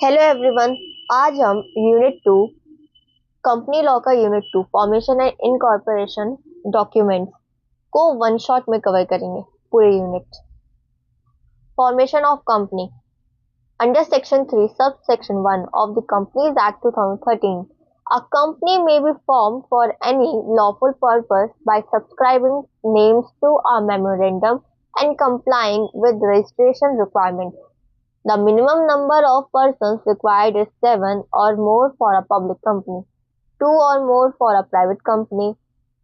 Hello everyone. आज हम unit two company law का unit two formation and incorporation documents को वन शॉट में कवर करेंगे। पूरे unit formation of company under section 3 sub section 1 of the companies act 2013 a company may be formed for any lawful purpose by subscribing names to a memorandum and complying with registration requirements. The minimum number of persons required is 7 or more for a public company, 2 or more for a private company,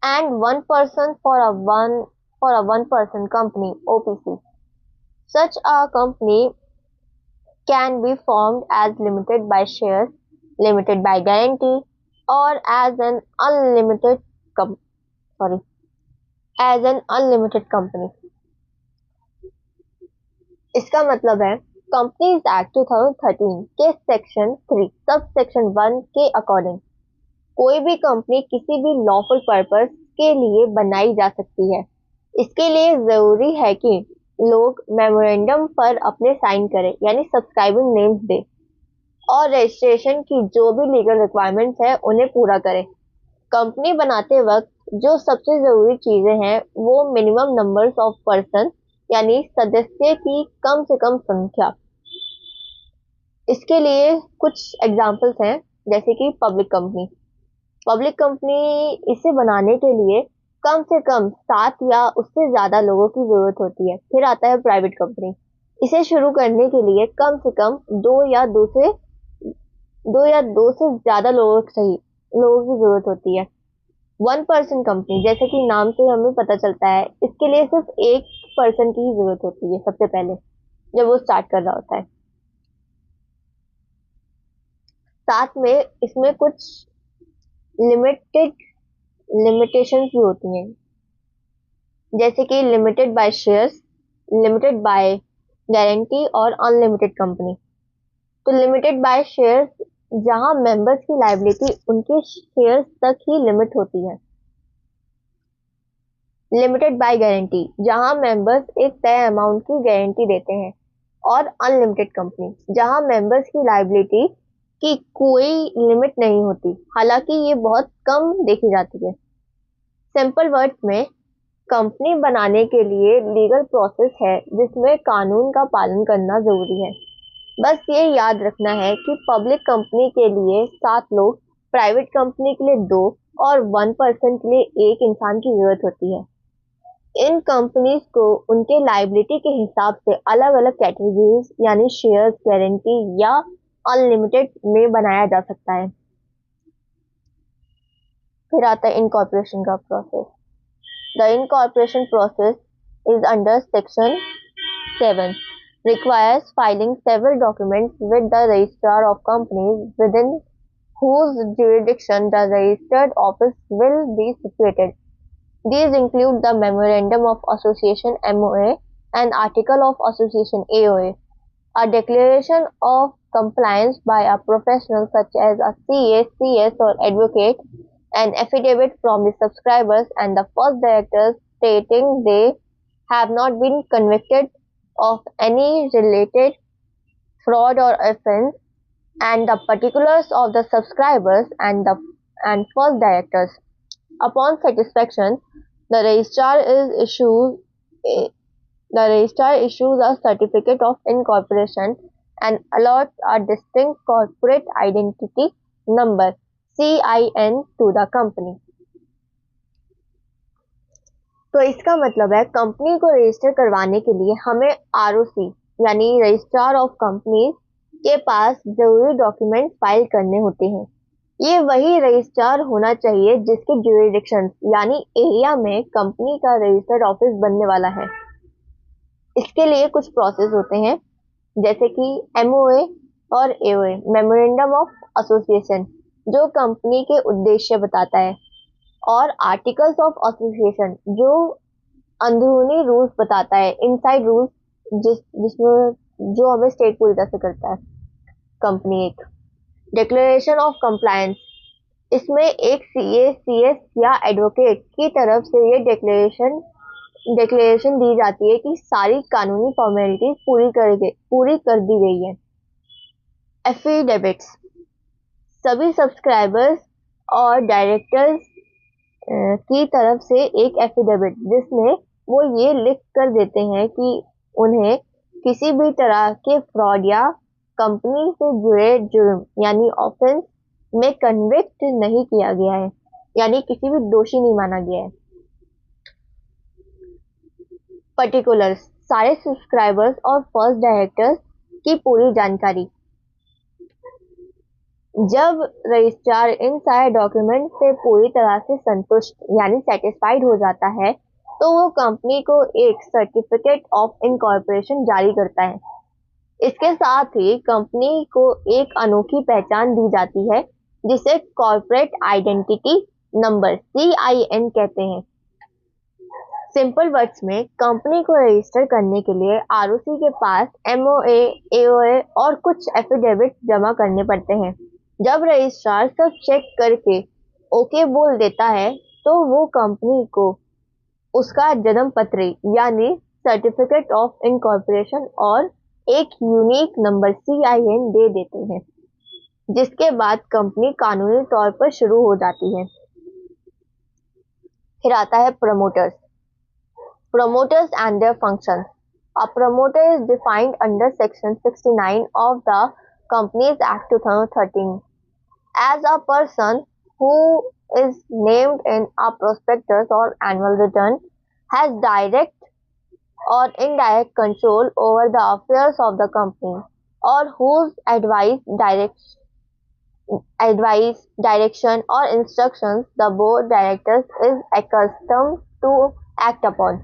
and 1 person for a one-person company (OPC). Such a company can be formed as limited by shares, limited by guarantee, or as an unlimited company. इसका मतलब है companies act 2013 के section 3 sub section 1 के according कोई भी company किसी भी lawful purpose के लिए बनाई जा सकती है। इसके लिए जरूरी है कि लोग मेमोरेंडम पर अपने साइन करें यानी सब्सक्राइबिंग नेम्स दे और रजिस्ट्रेशन की जो भी लीगल रिक्वायरमेंट्स है उन्हें पूरा करें। कंपनी बनाते वक्त जो सबसे जरूरी चीजें हैं वो मिनिमम नंबर्स ऑफ पर्सन यानी सदस्य की कम से कम संख्या। इसके लिए कुछ एग्जाम्पल्स हैं जैसे कि पब्लिक कंपनी इसे बनाने के लिए कम से कम 7 या उससे ज्यादा लोगों की जरूरत होती है। फिर आता है प्राइवेट कंपनी। इसे शुरू करने के लिए कम से कम दो या दो से ज्यादा लोगों की जरूरत होती है। 1 पर्सन कंपनी जैसे कि नाम से हमें पता चलता है इसके लिए सिर्फ एक पर्सन की ही जरूरत होती है सबसे पहले जब वो स्टार्ट कर रहा होता है। साथ में इसमें कुछ लिमिटेशंस भी होती हैं जैसे कि limited by shares, limited by guarantee और अनलिमिटेड कंपनी। तो लिमिटेड बाय शेयर्स जहां मेंबर्स की लायबिलिटी उनके शेयर्स तक ही लिमिट होती है। लिमिटेड बाय गारंटी जहां मेंबर्स एक तय अमाउंट की गारंटी देते हैं। और अनलिमिटेड कंपनी जहां मेंबर्स की लायबिलिटी की कोई लिमिट नहीं होती, हालांकि ये बहुत कम देखी जाती है। सिंपल वर्ड्स में कंपनी बनाने के लिए लीगल प्रोसेस है जिसमें कानून का पालन करना जरूरी है। बस ये याद रखना है कि पब्लिक कंपनी के लिए 7 लोग, प्राइवेट कंपनी के लिए 2 और 1 पर्सन के लिए 1 इंसान की जरूरत होती है। इन कंपनीज को उनके लायबिलिटी के हिसाब से अलग अलग कैटेगरीज यानी शेयर्स, गारंटी या अनलिमिटेड में बनाया जा सकता है। फिर आता है इनकॉर्पोरेशन का process. The incorporation process is under section 7 requires filing several documents with the registrar of companies within whose jurisdiction the registered office will be situated. These include the Memorandum of Association (MOA) and Article of Association (AOA), a declaration of compliance by a professional such as a CA, CS or advocate, an affidavit from the subscribers and the first directors stating they have not been convicted of any related fraud or offense, and the particulars of the subscribers and first directors. Upon satisfaction, the registrar issues a certificate of incorporation and allots a distinct corporate identity number (CIN) to the company. तो इसका मतलब है company को register करवाने के लिए हमें ROC यानी रजिस्ट्रार ऑफ कंपनीज के पास जरूरी डॉक्यूमेंट फाइल करने होते हैं। ये वही रजिस्ट्रार होना चाहिए जिसके ज्यूरिडिक्शन यानी एरिया में कंपनी का रजिस्टर्ड ऑफिस बनने वाला है। इसके लिए कुछ प्रोसेस होते हैं जैसे कि एमओए और एओए, मेमोरेंडम ऑफ एसोसिएशन जो कंपनी के उद्देश्य बताता है, और आर्टिकल्स ऑफ एसोसिएशन जो अंदरूनी रूल्स बताता है, इनसाइड रूल्स जिसमें जो हमें स्टेट पूरी तरह से करता है कंपनी। एक डिक्लेरेशन ऑफ कंप्लायंस, इसमें एक सीए, सीएस या एडवोकेट की तरफ से ये डिक्लेरेशन दी जाती है कि सारी कानूनी फॉर्मेलिटीज पूरी कर दी गई है। एफिडेविट्स, सभी सब्सक्राइबर्स और डायरेक्टर्स की तरफ से एक एफिडेविट जिसमें वो ये लिख कर देते हैं कि उन्हें किसी भी तरह के फ्रॉड या कंपनी से जुड़े जुर्म यानी ऑफेंस में कन्विक्ट नहीं किया गया है, यानी किसी भी दोषी नहीं माना गया है। पर्टिकुलर्स, सारे सब्सक्राइबर्स और फर्स्ट डायरेक्टर्स की पूरी जानकारी। जब रजिस्ट्रार इन सारे डॉक्यूमेंट से पूरी तरह से संतुष्ट यानी सेटिस्फाइड हो जाता है तो वो कंपनी को एक सर्टिफिकेट ऑफ इनकॉर्पोरेशन जारी करता है। इसके साथ ही कंपनी को एक अनोखी पहचान दी जाती है जिसे कॉर्पोरेट आइडेंटिटी नंबर CIN कहते हैं। सिंपल वर्ड्स में कंपनी को रजिस्टर करने के लिए ROC के पास MOA, AOA और कुछ एफिडेविट जमा करने पड़ते हैं। जब रजिस्ट्रार सब चेक करके ओके बोल देता है तो वो कंपनी को उसका जन्म पत्र यानी सर्टिफिकेट ऑफ इनकॉर्पोरेशन और एक यूनिक नंबर CIN दे देते हैं, जिसके बाद कंपनी कानूनी तौर पर शुरू हो जाती है। फिर आता है promoters. Promoters and their functions. A promoter is defined under Section 69 of the Companies Act 2013 as a person who is named in a prospectus or annual return, has direct or indirect control over the affairs of the company, or whose direction or instructions the board directors is accustomed to act upon.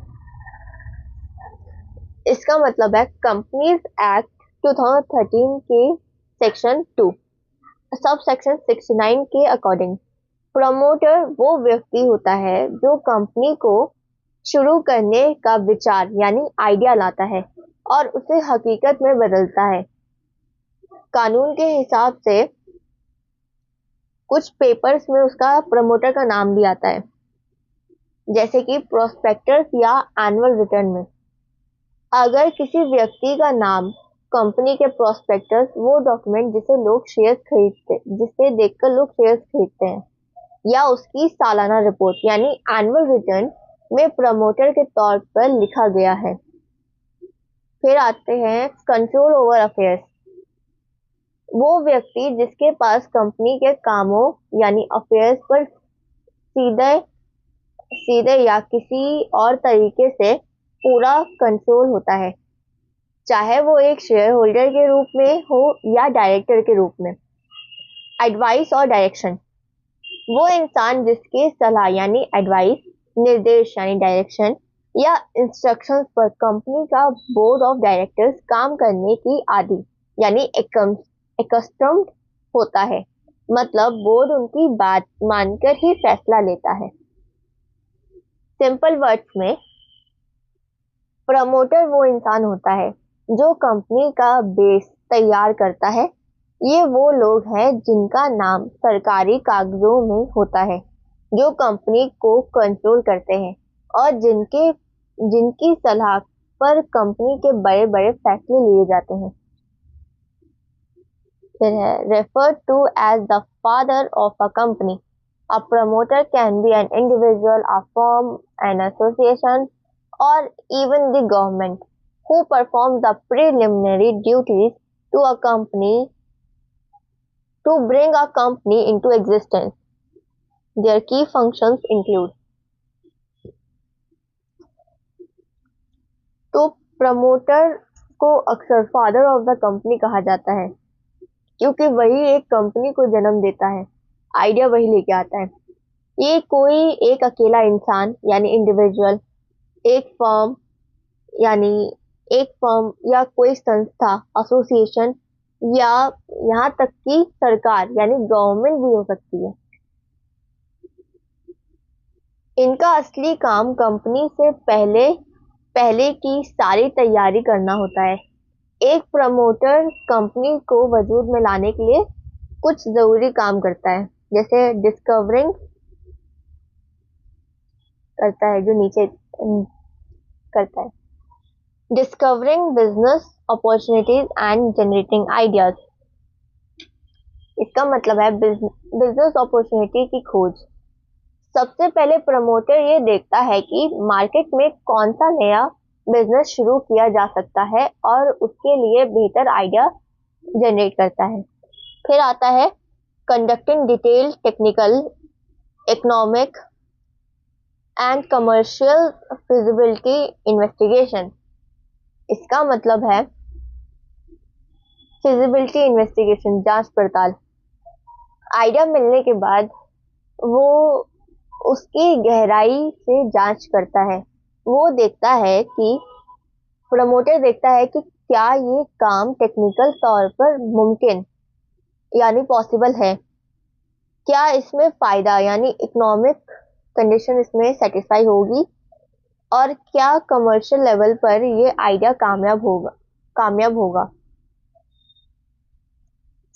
इसका मतलब है companies act 2013 के section 2 sub section 69 के according promoter वो व्यक्ति होता है जो कंपनी को शुरू करने का विचार यानी आइडिया लाता है और उसे हकीकत में बदलता है। कानून के हिसाब से कुछ पेपर्स में उसका प्रमोटर का नाम भी आता है, जैसे कि प्रोस्पेक्टस या एनुअल रिटर्न में। अगर किसी व्यक्ति का नाम कंपनी के प्रोस्पेक्टस, वो डॉक्यूमेंट जिसे देखकर लोग शेयर्स खरीदते हैं, या उसकी सालाना रिपोर्ट यानी एनुअल रिटर्न में प्रमोटर के तौर पर लिखा गया है। फिर आते हैं कंट्रोल ओवर अफेयर्स। वो व्यक्ति जिसके पास कंपनी के कामों यानी अफेयर्स पर सीधे सीधे या किसी और तरीके से पूरा कंट्रोल होता है, चाहे वो एक शेयर होल्डर के रूप में हो या डायरेक्टर के रूप में। एडवाइस और डायरेक्शन, वो इंसान जिसके सलाह यानी एडवाइस, निर्देश यानी डायरेक्शन या इंस्ट्रक्शंस पर कंपनी का बोर्ड ऑफ डायरेक्टर्स काम करने की आदि यानी एकस्टम्ड होता है, मतलब बोर्ड उनकी बात मानकर ही फैसला लेता है। सिंपल वर्ड्स में प्रमोटर वो इंसान होता है जो कंपनी का बेस तैयार करता है। ये वो लोग हैं जिनका नाम सरकारी कागजों में होता है, जो कंपनी को कंट्रोल करते हैं और जिनकी सलाह पर कंपनी के बड़े बड़े फैसले लिए जाते हैं। फिर है referred to as the father of a company. A promoter can be an individual, a firm, an association, or even the government who performs the preliminary duties to a company to bring a company into existence. Their key functions include तो promoter को अक्सर father of the company कहा जाता है क्योंकि वही एक company को जन्म देता है, आइडिया वही लेके आता है। ये कोई एक अकेला इंसान यानी इंडिविजुअल, एक फर्म या कोई संस्था, एसोसिएशन या यहाँ तक कि सरकार यानी गवर्नमेंट भी हो सकती है। इनका असली काम कंपनी से पहले की सारी तैयारी करना होता है। एक प्रमोटर कंपनी को वजूद में लाने के लिए कुछ जरूरी काम करता है, जैसे डिस्कवरिंग करता है, जो नीचे करता है, discovering business opportunities and generating ideas, इसका मतलब है बिजनेस अपॉर्चुनिटी की खोज। सबसे पहले प्रमोटर ये देखता है कि मार्केट में कौन सा नया बिजनेस शुरू किया जा सकता है और उसके लिए बेहतर आइडिया जनरेट करता है। फिर आता है conducting detail technical, economic and commercial feasibility investigation. इसका मतलब है फिजिबिलिटी इन्वेस्टिगेशन, जांच पड़ताल। आइडिया मिलने के बाद वो उसकी गहराई से जांच करता है। वो देखता है कि प्रमोटर देखता है कि क्या ये काम टेक्निकल तौर पर मुमकिन यानी पॉसिबल है, क्या इसमें फायदा यानी इकोनॉमिक कंडीशन इसमें सेटिस्फाई होगी, और क्या कमर्शियल लेवल पर ये आइडिया कामयाब होगा।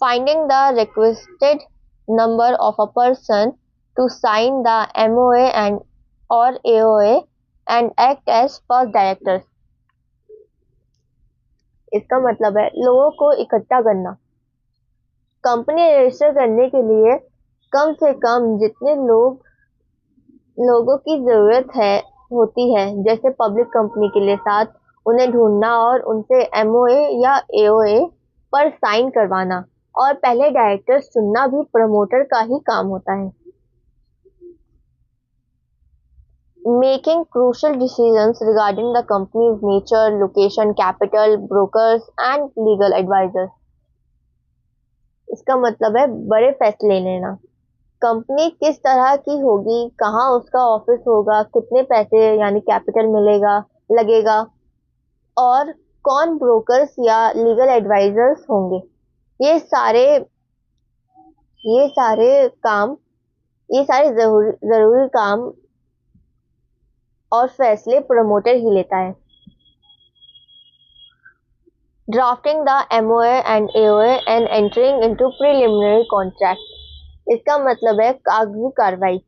Finding the requested number of a person to sign the MOA and or AOA and act as first directors। इसका मतलब है लोगों को इकट्ठा करना। कंपनी रजिस्टर करने के लिए कम से कम जितने लोगों की जरूरत है होती है, जैसे पब्लिक कंपनी के लिए 7, उन्हें ढूंढना और उनसे MOA या AOA पर साइन करवाना और पहले डायरेक्टर चुनना भी प्रमोटर का ही काम होता है। Making crucial decisions regarding the company's nature, location, capital, brokers and legal advisors। इसका मतलब है बड़े फैसले लेना। कंपनी किस तरह की होगी, कहाँ उसका ऑफिस होगा, कितने पैसे यानी कैपिटल मिलेगा लगेगा, और कौन ब्रोकर्स या लीगल एडवाइजर्स होंगे। ये सारे ये सारे काम ये सारे जरूरी काम और फैसले प्रमोटर ही लेता है। Drafting the MOA and AOA and entering into preliminary contract. इसका मतलब है कागजी कार्रवाई।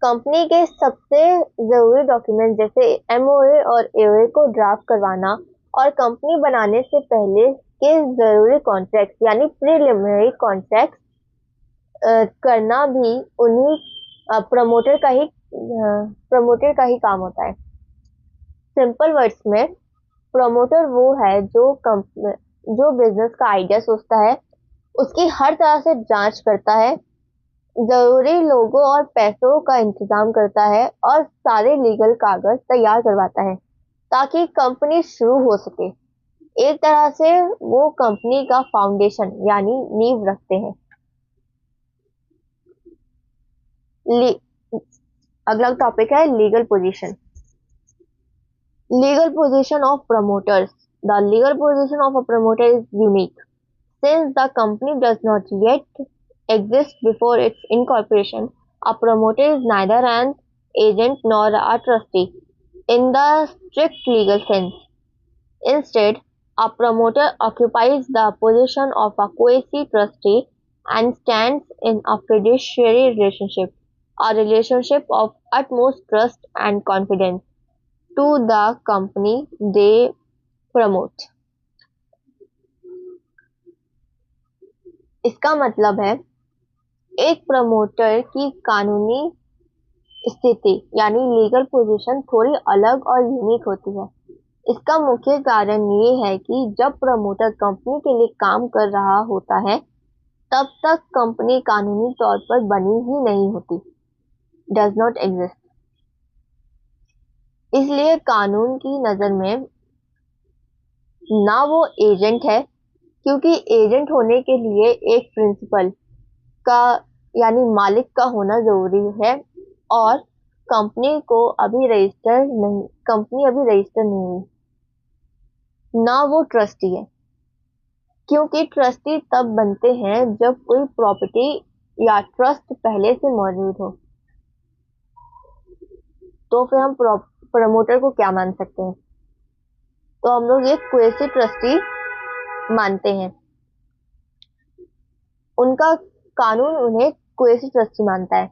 कंपनी के सबसे जरूरी डॉक्यूमेंट जैसे MOA और AOA को ड्राफ्ट करवाना और कंपनी बनाने से पहले के जरूरी कॉन्ट्रैक्ट यानी प्रीलिमिनरी कॉन्ट्रैक्ट करना भी उन्हीं प्रमोटर का ही काम होता है। सिंपल वर्ड्स में प्रमोटर वो है जो बिजनेस का आइडिया सोचता है, उसकी हर तरह से जांच करता है, जरूरी लोगों और पैसों का इंतजाम करता है और सारे लीगल कागज तैयार करवाता है ताकि कंपनी शुरू हो सके। एक तरह से वो कंपनी का फाउंडेशन यानी नींव रखते हैं। अगला टॉपिक है legal position. Legal position of promoters. The legal position of a promoter is unique. Since the company does not yet exist before its incorporation, a promoter is neither an agent nor a trustee in the strict legal sense. Instead, a promoter occupies the position of a quasi-trustee and stands in a fiduciary relationship, a relationship of utmost trust and confidence to the company they promote। इसका मतलब है एक promoter की कानूनी स्थिति यानी legal position थोड़ी अलग और यूनिक होती है। इसका मुख्य कारण ये है कि जब प्रमोटर कंपनी के लिए काम कर रहा होता है तब तक कंपनी कानूनी तौर पर बनी ही नहीं होती, डज नॉट एग्जिस्ट। इसलिए कानून की नजर में ना वो एजेंट है, क्योंकि एजेंट होने के लिए एक प्रिंसिपल का यानी मालिक का होना जरूरी है और कंपनी अभी रजिस्टर नहीं हुई। ना वो ट्रस्टी है, क्योंकि ट्रस्टी तब बनते हैं जब कोई प्रॉपर्टी या ट्रस्ट पहले से मौजूद हो। तो फिर हम प्रमोटर को क्या मान सकते हैं? तो हम लोग एक क्वेसी ट्रस्टी मानते हैं। उनका कानून उन्हें क्वेसी ट्रस्टी मानता है।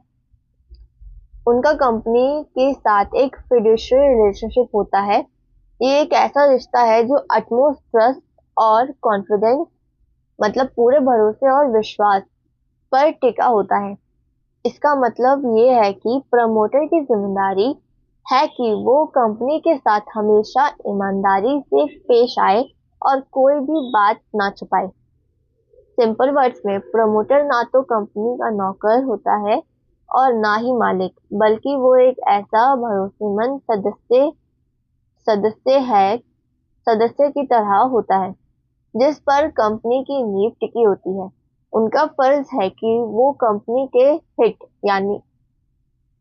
उनका कंपनी के साथ एक फिड्यूशियरी रिलेशनशिप होता है। ये एक ऐसा रिश्ता है जो अटमोस्ट ट्रस्ट और कॉन्फिडेंस मतलब पूरे भरोसे और विश्वास पर टिका होता है। इसका मतलब ये है कि प्रमोटर की जिम्मेदारी है कि वो कंपनी के साथ हमेशा ईमानदारी से पेश आए और कोई भी बात ना छुपाए। सिंपल वर्ड्स में प्रमोटर ना तो कंपनी का नौकर होता है और ना ही मालिक, बल्कि वो एक ऐसा भरोसेमंद सदस्य है सदस्य की तरह होता है जिस पर कंपनी की नींव टिकी होती है। उनका फर्ज है कि वो कंपनी के यानी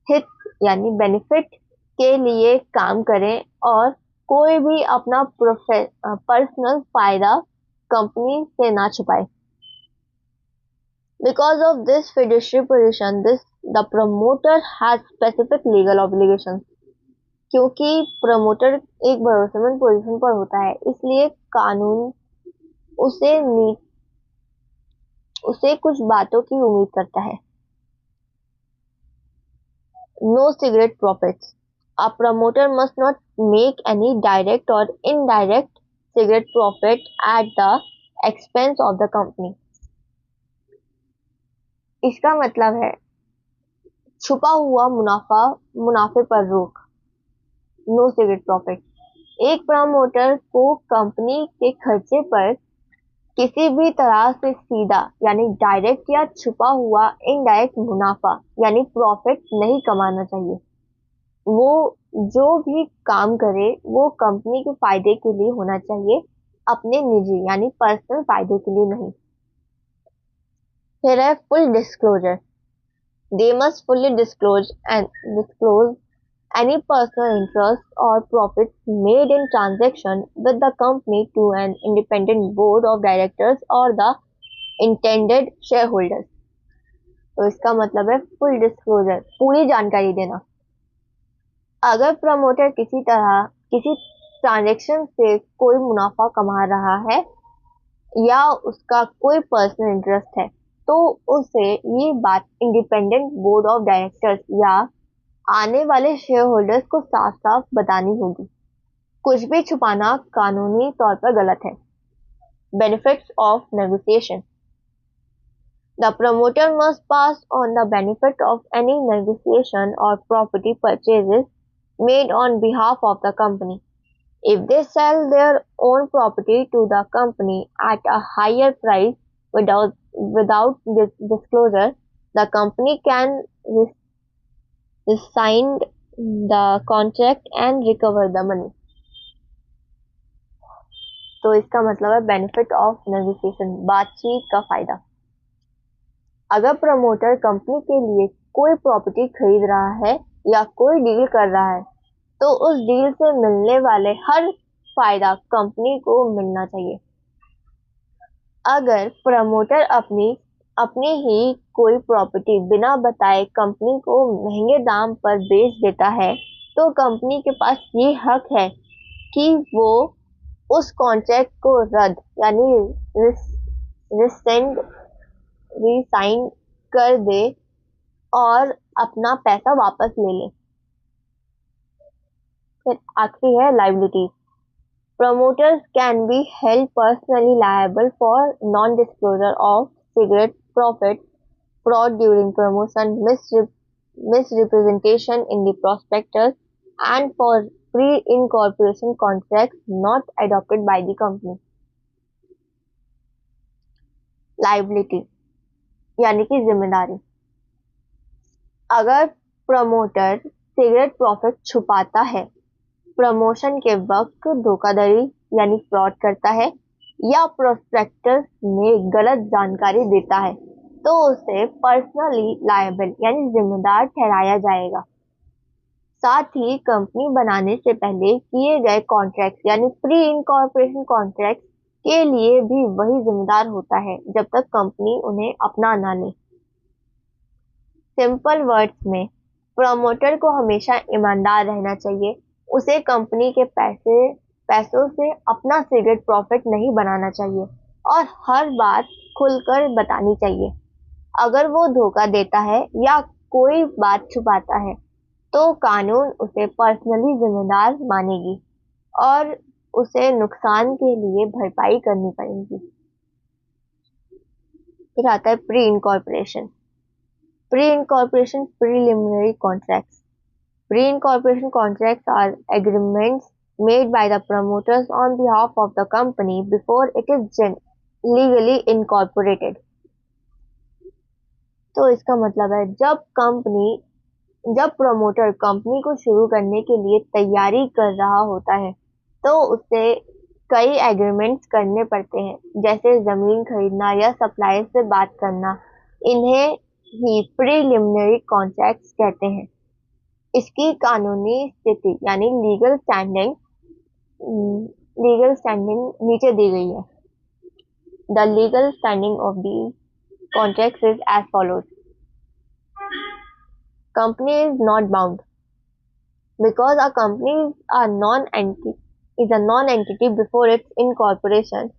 हित बेनिफिट के लिए काम करें और कोई भी अपना पर्सनल फायदा कंपनी से ना छुपाए। Because of this fiduciary position, the promoter has specific legal obligations. क्योंकि प्रमोटर एक भरोसेमंद पोजीशन पर होता है, इसलिए कानून उसे उसे कुछ बातों की उम्मीद करता है। No cigarette profits. A promoter must not make any direct or indirect cigarette profit at the expense of the company. इसका मतलब है छुपा हुआ मुनाफे पर रोक। No secret profit. एक प्रमोटर को कंपनी के खर्चे पर किसी भी तरह से सीधा यानी डायरेक्ट या छुपा हुआ इनडायरेक्ट मुनाफा यानी प्रॉफिट नहीं कमाना चाहिए। वो जो भी काम करे वो कंपनी के फायदे के लिए होना चाहिए, अपने निजी यानी पर्सनल फायदे के लिए नहीं। फिर है full disclosure. They must fully disclose any personal interest or profits made in transaction with the company to an independent board of directors or the intended shareholders। तो इसका मतलब है फुल डिस्क्लोजर, पूरी जानकारी देना। अगर प्रमोटर किसी ट्रांजैक्शन से कोई मुनाफा कमा रहा है या उसका कोई पर्सनल इंटरेस्ट है तो उसे ये बात इंडिपेंडेंट बोर्ड ऑफ डायरेक्टर्स या आने वाले शेयर होल्डर्स को साफ साफ बतानी होगी। कुछ भी छुपाना कानूनी तौर पर गलत है। Benefits of negotiation. The promoter must pass on the benefit of any negotiation और property purchases made on behalf of the company. If they sell their own property to the company at a higher price without disclosure, the company can rescind the contract and recover the money। तो इसका मतलब है benefit of negotiation, बातचीत का फायदा। अगर promoter company के लिए कोई प्रॉपर्टी खरीद रहा है या कोई डील कर रहा है तो उस डील से मिलने वाले हर फायदा कंपनी को मिलना चाहिए। अगर प्रमोटर अपनी ही कोई प्रॉपर्टी बिना बताए कंपनी को महंगे दाम पर बेच देता है तो कंपनी के पास ये हक है कि वो उस कॉन्ट्रैक्ट को रद्द यानी रिसाइन कर दे और अपना पैसा वापस ले ले। फिर आखिरी है liability. Promoters can be held personally liable for non-disclosure of cigarette profit, fraud during promotion, misrepresentation in the prospectus, and for pre-incorporation contracts not adopted by the company। Liability यानी कि जिम्मेदारी। अगर प्रमोटर सिगरेट प्रॉफिट छुपाता है, promotion के वक्त धोखाधड़ी यानी fraud करता है या प्रोस्पेक्टस में गलत जानकारी देता है तो उसे पर्सनली लायबल यानी जिम्मेदार ठहराया जाएगा। साथ ही कंपनी बनाने से पहले किए गए कॉन्ट्रैक्ट यानी प्री इनकॉर्पोरेशन कॉन्ट्रैक्ट के लिए भी वही जिम्मेदार होता है जब तक कंपनी उन्हें अपना ना ले। सिंपल वर्ड्स में प्रमोटर को हमेशा ईमानदार रहना चाहिए। उसे कंपनी के पैसों से अपना सिगरेट प्रॉफिट नहीं बनाना चाहिए और हर बात खुलकर बतानी चाहिए। अगर वो धोखा देता है या कोई बात छुपाता है तो कानून उसे पर्सनली जिम्मेदार मानेगी और उसे नुकसान के लिए भरपाई करनी पड़ेगी। फिर आता है pre incorporation. Pre incorporation preliminary contracts. Pre-incorporation contracts are agreements made by the promoters on behalf of the company before it is legally incorporated. तो इसका मतलब है जब प्रमोटर कंपनी को शुरू करने के लिए तैयारी कर रहा होता है तो उसे कई एग्रीमेंट्स करने पड़ते हैं, जैसे जमीन खरीदना या सप्लायर से बात करना। इन्हें ही प्रीलिमिनरी कॉन्ट्रैक्ट्स कहते हैं। इसकी कानूनी स्थिति यानी लीगल स्टैंडिंग नीचे दी गई है। The legal standing of the contract is as follows. Company is not bound because a company is a non-entity before its incorporation.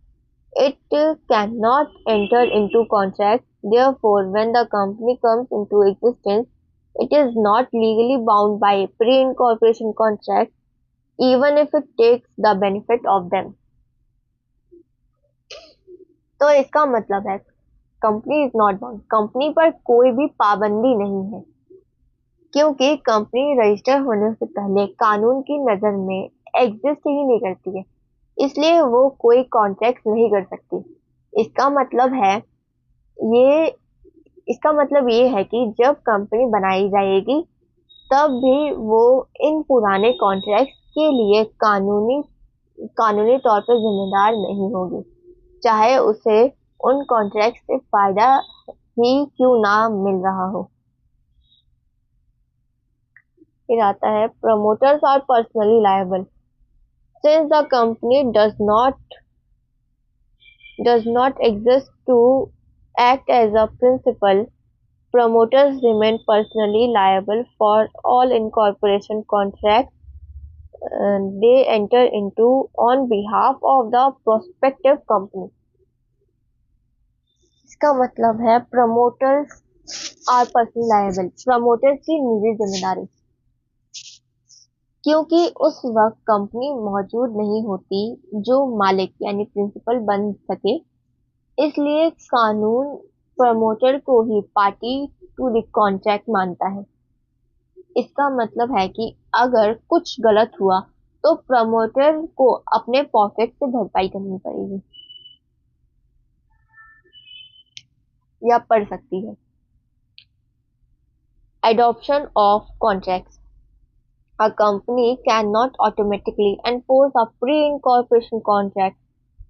It cannot enter into contract. Therefore, when the company comes into existence, it is not legally bound by a pre-incorporation contract, even if it takes the benefit of them. तो इसका मतलब है company is not bound, company पर कोई भी पाबंदी नहीं है, क्योंकि कंपनी रजिस्टर होने से पहले कानून की नज़र में एग्जिस्ट ही नहीं करती है, इसलिए वो कोई कॉन्ट्रैक्ट नहीं कर सकती। इसका मतलब है ये इसका मतलब ये है कि जब कंपनी बनाई जाएगी तब भी वो इन पुराने कॉन्ट्रैक्ट के लिए कानूनी तौर पर जिम्मेदार नहीं होगी, चाहे उसे उन कॉन्ट्रैक्ट से फायदा ही क्यों ना मिल रहा हो। फिर आता है promoters are personally liable since the company does not exist to act as a principal. Promoters remain personally liable for all incorporation contracts they enter into on behalf of the prospective company. इसका मतलब है promoters are personally liable, promoters की निजी जिम्मेदारी, क्योंकि उस वक्त company मौजूद नहीं होती जो मालिक यानी प्रिंसिपल बन सके, इसलिए कानून प्रमोटर को ही पार्टी टू द कॉन्ट्रैक्ट मानता है। इसका मतलब है कि अगर कुछ गलत हुआ तो प्रमोटर को अपने पॉकेट से भरपाई करनी पड़ेगी या पड़ सकती है। Adoption of contracts. A company cannot automatically enforce a pre-incorporation contract.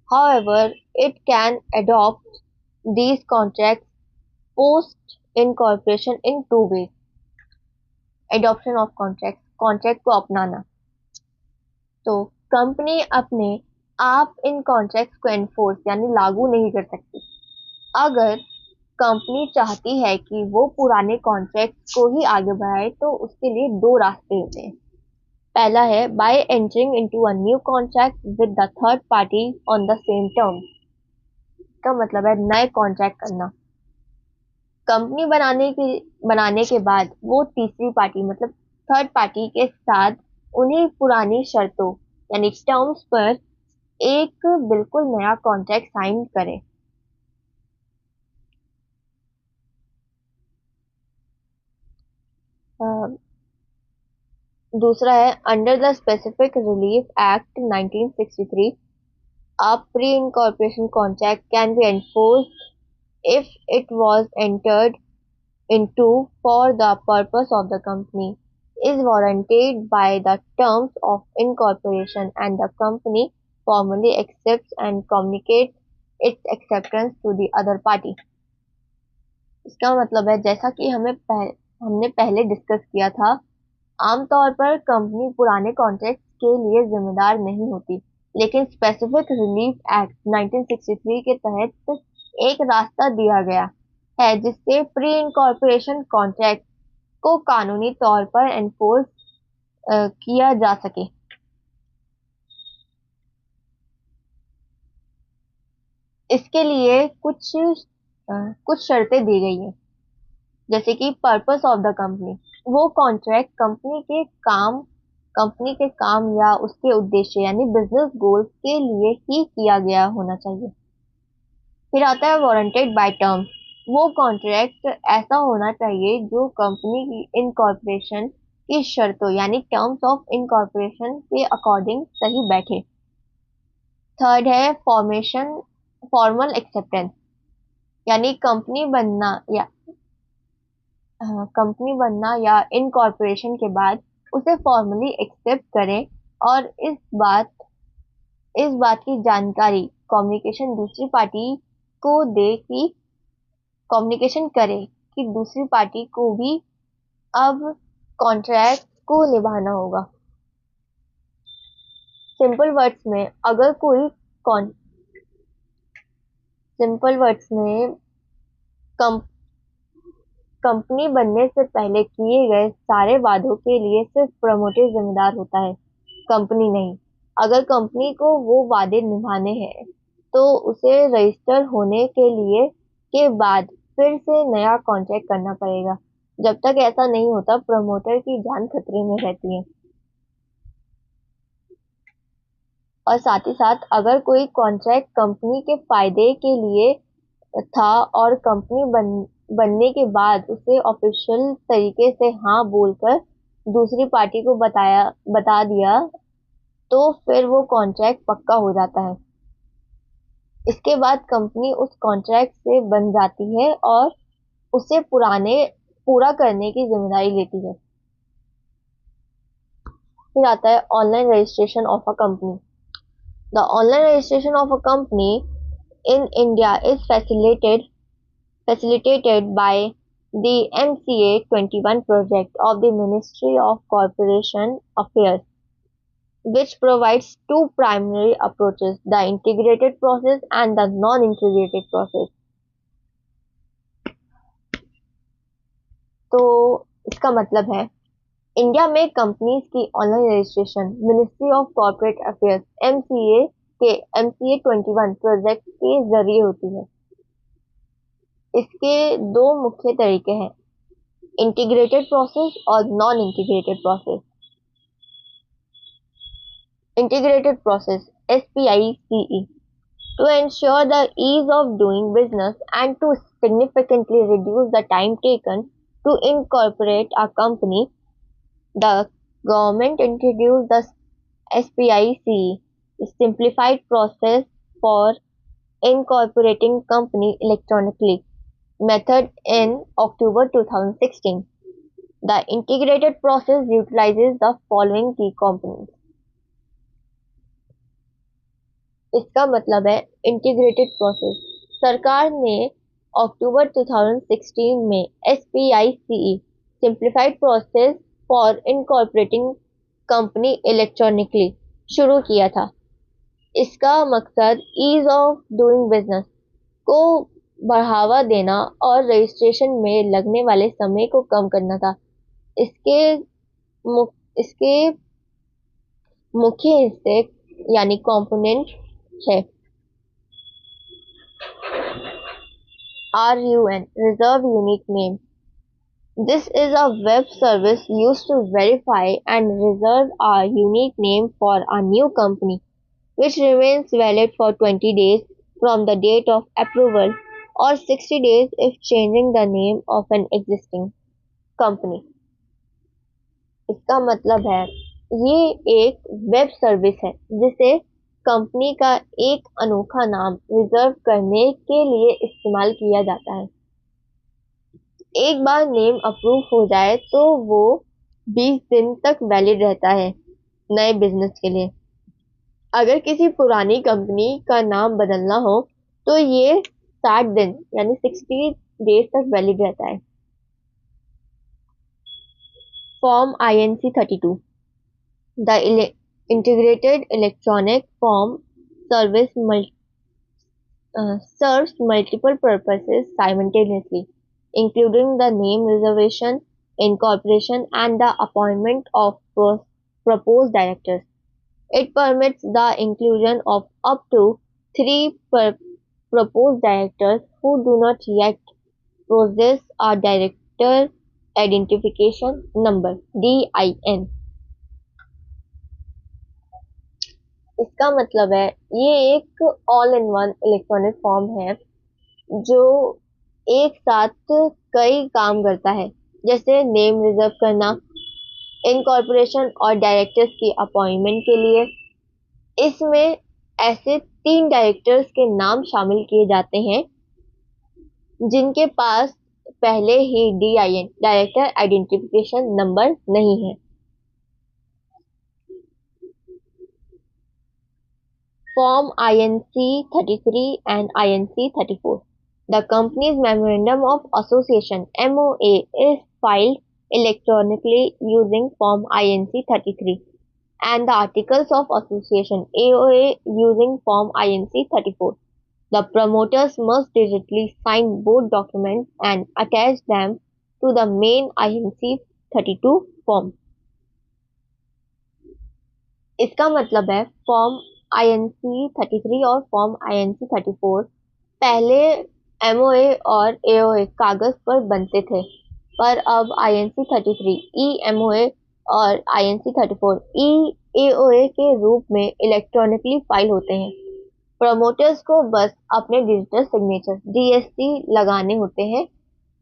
However, it can adopt these contracts post-incorporation in two ways. Adoption of contracts, contract को अपनाना। तो कंपनी अपने आप इन कॉन्ट्रैक्ट्स को एनफोर्स यानी लागू नहीं कर सकती। अगर कंपनी चाहती है कि वो पुराने कॉन्ट्रैक्ट्स को ही आगे बढ़ाए तो उसके लिए दो रास्ते होते हैं। पहला है bye entering into a new contract with the third party on the same term. का मतलब है नए कॉन्ट्रैक्ट करना। कंपनी बनाने के बाद वो तीसरी पार्टी मतलब थर्ड पार्टी के साथ उन्हीं पुरानी शर्तों यानी टर्म्स पर एक बिल्कुल नया कॉन्ट्रैक्ट साइन करे। दूसरा है under the specific relief act 1963 a pre-incorporation contract can be enforced if it was entered into for the purpose of the company, is warranted by the terms of incorporation, and the company formally accepts and communicates its acceptance to the other party. इसका मतलब है जैसा कि हमने पहले discuss किया था, आमतौर पर कंपनी पुराने कॉन्ट्रैक्ट के लिए जिम्मेदार नहीं होती, लेकिन स्पेसिफिक रिलीफ एक्ट 1963 के तहत एक रास्ता दिया गया है जिससे प्री इनकॉर्पोरेशन कॉन्ट्रैक्ट को कानूनी तौर पर एनफोर्स किया जा सके। इसके लिए कुछ शर्तें दी गई हैं, जैसे कि पर्पस ऑफ द कंपनी, वो कॉन्ट्रैक्ट कंपनी के काम या उसके उद्देश्य यानी बिजनेस गोल्स के लिए ही किया गया होना चाहिए। फिर आता है वारंटेड बाय टर्म्स। वो कॉन्ट्रैक्ट ऐसा होना चाहिए जो कंपनी की इनकॉर्पोरेशन की शर्तों यानी टर्म्स ऑफ इनकॉर्पोरेशन के अकॉर्डिंग सही बैठे। थर्ड है फॉर्मल एक्सेप्टेंस, यानी कंपनी बनना या इनकॉर्पोरेशन के बाद उसे फॉर्मली एक्सेप्ट करें और इस बात की जानकारी कम्युनिकेशन दूसरी पार्टी को दे कि कम्युनिकेशन करे कि दूसरी पार्टी को भी अब कॉन्ट्रैक्ट को निभाना होगा। सिंपल वर्ड्स में अगर कोई कॉन सिंपल वर्ड्स में कम कंपनी बनने से पहले किए गए सारे वादों के लिए सिर्फ प्रमोटर जिम्मेदार होता है, कंपनी नहीं। अगर कंपनी को वो वादे निभाने हैं तो उसे रजिस्टर होने के बाद फिर से नया कॉन्ट्रैक्ट करना पड़ेगा। जब तक ऐसा नहीं होता प्रमोटर की जान खतरे में रहती है। और साथ ही साथ अगर कोई कॉन्ट्रैक्ट कंपनी के फायदे के लिए था और बनने के बाद उसे ऑफिशियल तरीके से हाँ बोलकर दूसरी पार्टी को बता दिया तो फिर वो कॉन्ट्रैक्ट पक्का हो जाता है। इसके बाद कंपनी उस कॉन्ट्रैक्ट से बन जाती है और उसे पूरा करने की जिम्मेदारी लेती है। फिर आता है online registration of a company. The online registration of a company in India is facilitated by the MCA 21 project of the Ministry of Corporation Affairs, which provides two primary approaches: the integrated process and the non-integrated process. तो इसका मतलब है India में companies की online registration ministry of corporate affairs MCA 21 project के जरिए होती है। इसके दो मुख्य तरीके हैं, इंटीग्रेटेड प्रोसेस और non integrated process. Integrated process SPICE to ensure the ease of doing business and to significantly reduce the time taken to incorporate a company, the government introduced the SPICE, simplified process for incorporating company electronically method in October 2016. The integrated process utilizes the following key components. इसका मतलब है integrated process. सरकार ने अक्टूबर 2016 में SPICE simplified process for incorporating company electronically शुरू किया था। इसका मकसद ईज ऑफ डूइंग बिजनेस को बढ़ावा देना और रजिस्ट्रेशन में लगने वाले समय को कम करना था। इसके मुख्य हिस्से यानी कंपोनेंट है RUN Reserve Unique Name. This is a web service used to verify and reserve a unique name for a new company, which remains valid for 20 days from the date of approval or 60 days if changing the name of an existing company. इसका मतलब है ये एक web service है जिसे company का एक अनोखा नाम रिजर्व करने के लिए इस्तेमाल किया जाता है। एक बार नेम अप्रूव हो जाए तो वो 20 दिन तक वैलिड रहता है नए बिजनेस के लिए। अगर किसी पुरानी कंपनी का नाम बदलना हो तो ये 60 दिन यानी 60 डेज तक वैलिड रहता है। Form INC 32। The integrated electronic form service serves multiple purposes simultaneously, including the name reservation, incorporation, and the appointment of proposed directors. It permits the inclusion of up to 3 proposed directors who do not yet possess a director identification number DIN. इसका मतलब है ये एक all in one electronic form है जो एक साथ कई काम करता है, जैसे नेम रिजर्व करना, इनकॉर्पोरेशन और डायरेक्टर्स की अपॉइंटमेंट के लिए। इसमें ऐसे 3 डायरेक्टर्स के नाम शामिल किए जाते हैं जिनके पास पहले ही DIN डायरेक्टर आइडेंटिफिकेशन नंबर नहीं है। Form INC 33 and INC 34. The company's Memorandum of Association MOA is filed electronically using Form INC 33 and the Articles of Association AOA using Form INC 34. The promoters must digitally sign both documents and attach them to the main INC 32 form. इसका मतलब है form INC 33 और form INC 34 पहले MOA और AOA कागज पर बनते थे, पर अब INC 33 EMOA और INC 34 EAOA के रूप में इलेक्ट्रॉनिकली फाइल होते हैं। प्रमोटर्स को बस अपने डिजिटल सिग्नेचर DSC लगाने होते हैं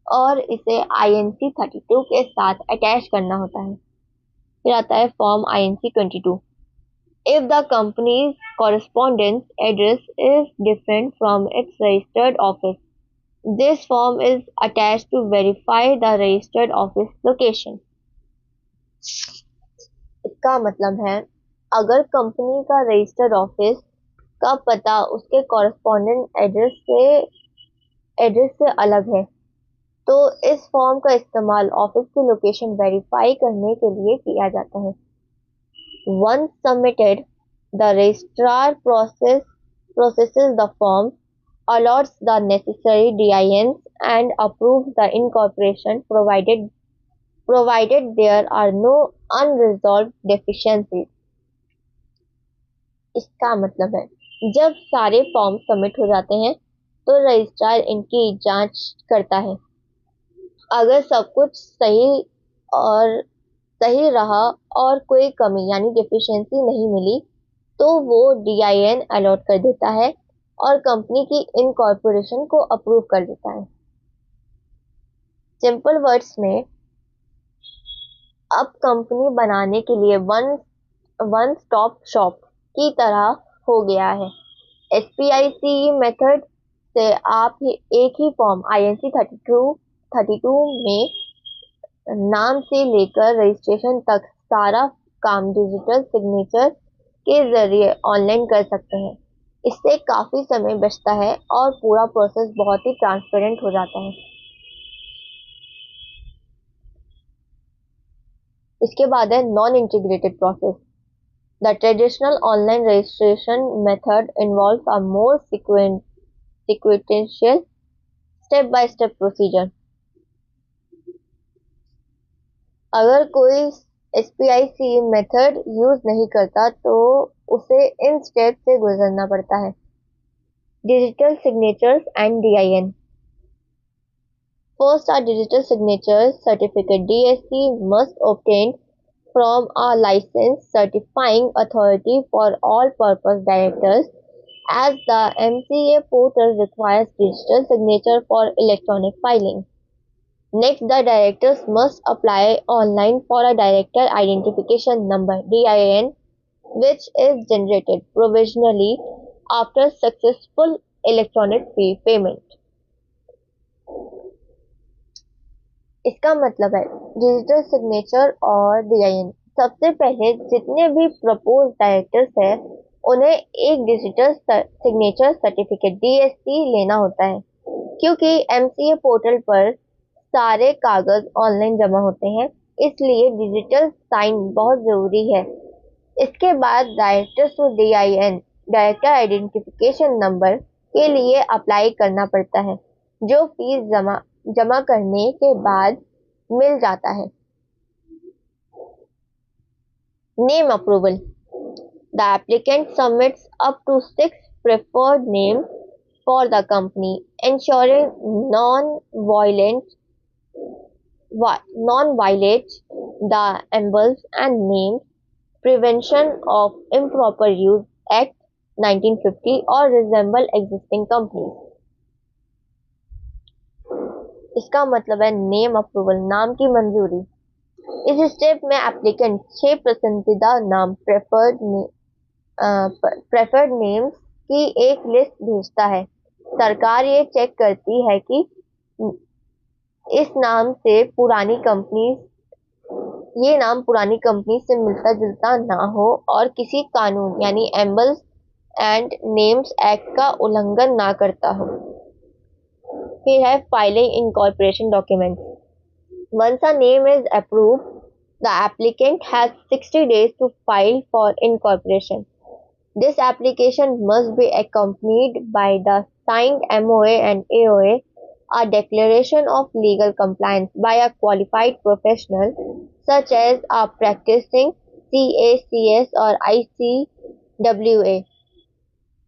और इसे INC 32 के साथ अटैच करना होता है। फिर आता है form INC 22। If the company's correspondence address is different from its registered office, this form is attached to verify the registered office location. इसका मतलब है अगर कंपनी का रजिस्टर्ड ऑफिस का पता उसके कॉरेस्पॉन्डेंट एड्रेस से अलग है, तो इस फॉर्म का इस्तेमाल ऑफिस की लोकेशन वेरीफाई करने के लिए किया जाता है। Once submitted, the registrar processes the form, allots the necessary DINs, and approves the incorporation provided there are no unresolved deficiencies. इसका मतलब है जब सारे फॉर्म सबमिट हो जाते हैं तो रजिस्ट्रार इनकी जांच करता है। अगर सब कुछ सही रहा और कोई कमी यानी डेफिशिएंसी नहीं मिली तो वो DIN अलॉट कर देता है और कंपनी की इनकॉर्पोरेशन को अप्रूव कर देता है। सिंपल वर्ड्स में अब कंपनी बनाने के लिए वन स्टॉप शॉप की तरह हो गया है। SPIC मेथड से आप एक ही फॉर्म INC 32 में नाम से लेकर रजिस्ट्रेशन तक सारा काम डिजिटल सिग्नेचर के जरिए ऑनलाइन कर सकते हैं। इससे काफी समय बचता है और पूरा प्रोसेस बहुत ही ट्रांसपेरेंट हो जाता है। इसके बाद है non integrated process. The traditional online registration method involves a more sequential step by step procedure. अगर कोई SPIC मेथड यूज नहीं करता तो उसे इन स्टेप से गुजरना पड़ता है। Digital signatures and DIN। First, a digital signature certificate DSC must obtain from a licensed certifying authority for all purpose directors, as the MCA portal requires digital signature for electronic filing. Next, the directors must apply online for a director identification number DIN, which is generated provisionally after successful electronic fee payment. इसका मतलब है digital signature और DIN। सबसे पहले जितने भी propose directors हैं उन्हें एक डिजिटल सिग्नेचर सर्टिफिकेट DSC लेना होता है, क्योंकि MCA पोर्टल पर सारे कागज ऑनलाइन जमा होते हैं, इसलिए डिजिटल साइन बहुत जरूरी है। इसके बाद डायरेक्टर्स को DIN डायरेक्टर आइडेंटिफिकेशन नंबर के लिए अप्लाई करना पड़ता है, जो फीस जमा करने के बाद मिल जाता है। Name approval. The applicant submits up to 6 preferred names for the company, ensuring non-violate the Embals and Names Prevention of Improper Use Act 1950 or resemble existing companies. इसका मतलब है नेम अप्रूवल, नाम की मंजूरी। इस स्टेप में एप्लीकेंट 6 पसंदीदा नाम प्रेफर्ड नेम्स की एक लिस्ट भेजता है। सरकार ये चेक करती है कि इस नाम से पुरानी कंपनी ये नाम पुरानी कंपनी से मिलता जुलता ना हो और किसी कानून यानी एम्बल्स एंड नेम्स एक्ट का उल्लंघन ना करता हो। फिर है filing incorporation document. Once a name is approved, the applicant has 60 days to file for incorporation. This application must be accompanied by the signed MOA and AOA, a declaration of legal compliance by a qualified professional such as a practicing CACS or ICWA,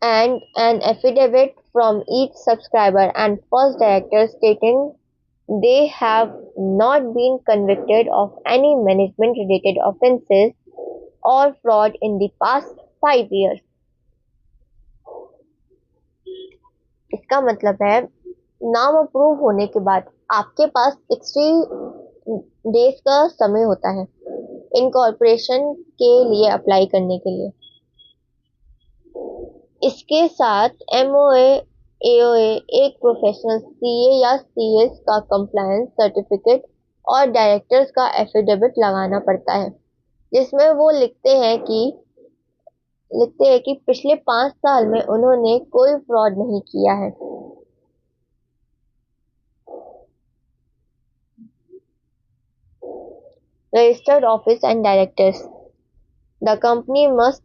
and an affidavit from each subscriber and first director stating they have not been convicted of any management related offences or fraud in the past 5 years. इसका मतलब है नाम approve होने के बाद आपके पास 60 days का समय होता है इनकॉर्पोरेशन के लिए अप्लाई करने के लिए। इसके साथ एमओए एओए एक प्रोफेशनल सीए या सीएस का कंप्लायंस सर्टिफिकेट और डायरेक्टर्स का एफिडेविट लगाना पड़ता है, जिसमें वो लिखते हैं कि पिछले 5 साल में उन्होंने कोई फ्रॉड नहीं किया है। Registered office and directors. The company must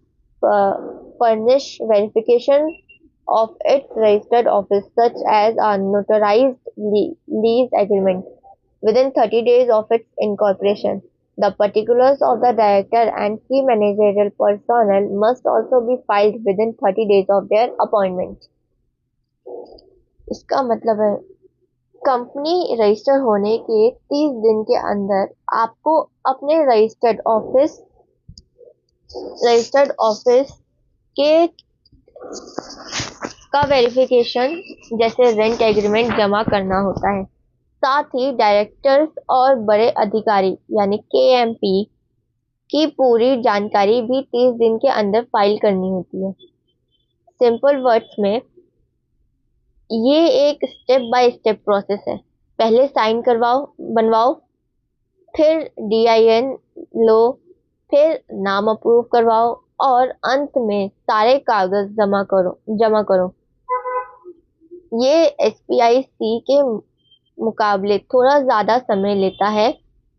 furnish verification of its registered office such as a notarized lease agreement within 30 days of its incorporation. The particulars of the director and key managerial personnel must also be filed within 30 days of their appointment. इसका मतलब है company register होने के 30 दिन के अंदर आपको अपने रजिस्टर्ड ऑफिस के का वेरिफिकेशन जैसे रेंट एग्रीमेंट जमा करना होता है। साथ ही डायरेक्टर्स और बड़े अधिकारी यानी केएमपी की पूरी जानकारी भी 30 दिन के अंदर फाइल करनी होती है। सिंपल वर्ड्स में ये एक स्टेप बाय स्टेप प्रोसेस है। पहले साइन बनवाओ, फिर डीआईएन लो, फिर नाम अप्रूव करवाओ और अंत में सारे कागज जमा करो। ये एसपीआईसी के मुकाबले थोड़ा ज़्यादा समय लेता है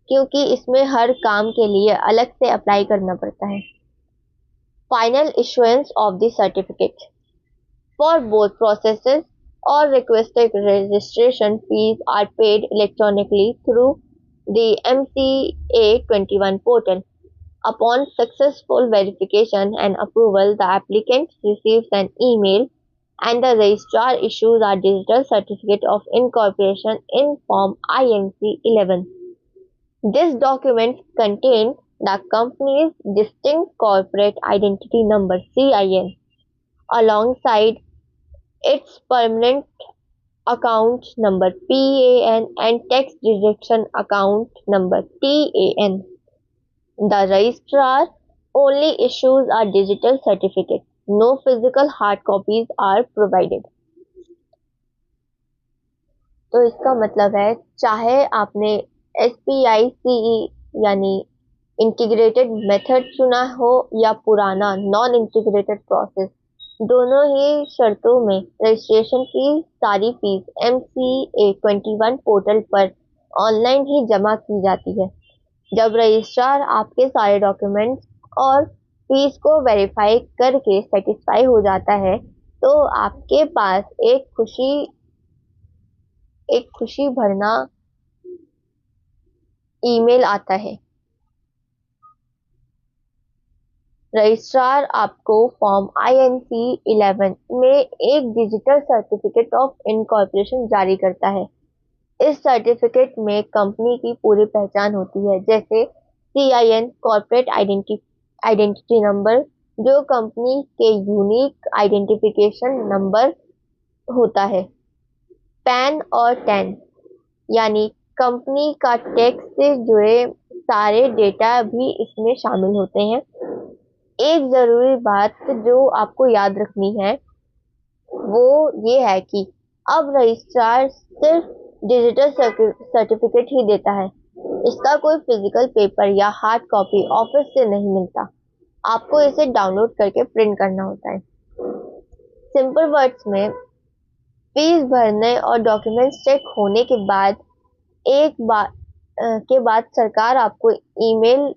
क्योंकि इसमें हर काम के लिए अलग से अप्लाई करना पड़ता है। Final issuance of the certificate for both processes और requested registration fees are paid electronically through the MCA21 portal. Upon successful verification and approval, the applicant receives an email and the registrar issues a digital certificate of incorporation in Form INC 11. This document contains the company's distinct corporate identity number CIN alongside its permanent account number PAN and tax deduction account number TAN. The registrar only issues a digital certificate. No physical hard copies are provided. तो इसका मतलब है चाहे आपने SPICE यानी integrated method चुना हो या पुराना नॉन इंटीग्रेटेड प्रोसेस, दोनों ही शर्तों में रजिस्ट्रेशन की सारी फीस MCA21 पोर्टल पर ऑनलाइन ही जमा की जाती है। जब रजिस्ट्रार आपके सारे डॉक्यूमेंट्स और फीस को वेरीफाई करके सेटिस्फाई हो जाता है तो आपके पास एक खुशी भरना ईमेल आता है। रजिस्ट्रार आपको फॉर्म INC 11 में एक डिजिटल सर्टिफिकेट ऑफ इनकॉर्पोरेशन जारी करता है। इस सर्टिफिकेट में कंपनी की पूरी पहचान होती है, जैसे CIN कॉर्पोरेट आइडेंटिटी नंबर जो कंपनी के यूनिक आइडेंटिफिकेशन नंबर होता है, पैन और टैन यानी कंपनी का टैक्स से जुड़े सारे डेटा भी इसमें शामिल होते हैं। एक ज़रूरी बात जो आपको याद रखनी है वो ये है कि अब रजिस्ट्रार सिर्फ डिजिटल सर्टिफिकेट ही देता है। इसका कोई फिजिकल पेपर या हार्ड कॉपी ऑफिस से नहीं मिलता। आपको इसे डाउनलोड करके प्रिंट करना होता है। सिंपल वर्ड्स में, फीस भरने और डॉक्यूमेंट्स चेक होने के बाद सरकार आपको ईमेल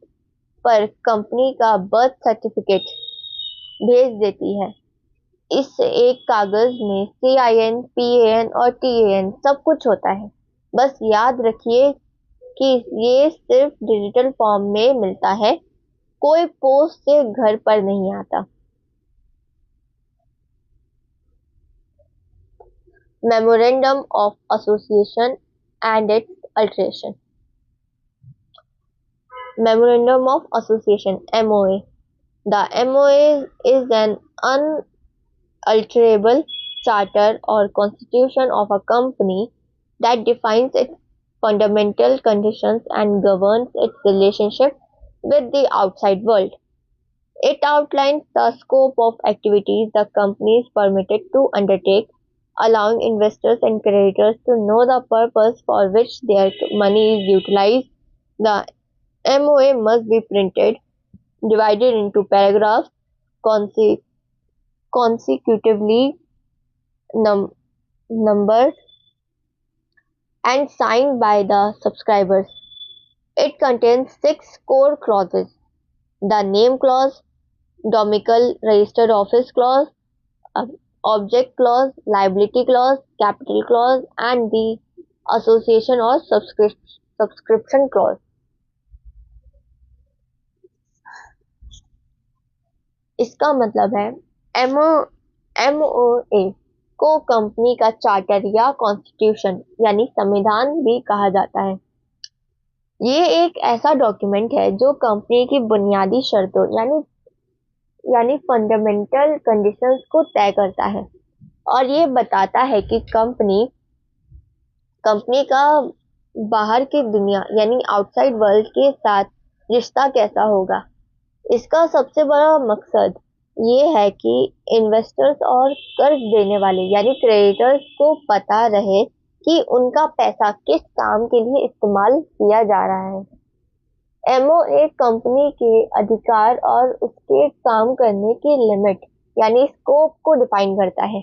पर कंपनी का बर्थ सर्टिफिकेट भेज देती है। इस एक कागज में CIN, PAN और TAN सब कुछ होता है। बस याद रखिए कि ये सिर्फ डिजिटल फॉर्म में मिलता है, कोई पोस्ट से घर पर नहीं आता। Memorandum of Association and its alteration. Memorandum of Association (MOA). The MOA is an unalterable charter or constitution of a company that defines its fundamental conditions and governs its relationship with the outside world. It outlines the scope of activities the company is permitted to undertake, allowing investors and creditors to know the purpose for which their money is utilized. The MOA must be printed, divided into paragraphs, consecutively numbered, and signed by the subscribers. It contains 6 core clauses: the name clause, domicile registered office clause, object clause, liability clause, capital clause, and the association or subscription clause. इसका मतलब है MOA को company का charter या constitution यानी संविधान भी कहा जाता है। ये एक ऐसा डॉक्यूमेंट है जो कंपनी की बुनियादी शर्तों यानी फंडामेंटल कंडीशंस को तय करता है और ये बताता है कि कंपनी का बाहर की दुनिया यानी आउटसाइड वर्ल्ड के साथ रिश्ता कैसा होगा। इसका सबसे बड़ा मकसद ये है कि इन्वेस्टर्स और कर्ज देने वाले यानी क्रेडिटर्स को पता रहे कि उनका पैसा किस काम के लिए इस्तेमाल किया जा रहा है। MOA कंपनी के अधिकार और उसके काम करने की लिमिट यानी स्कोप को डिफाइन करता है।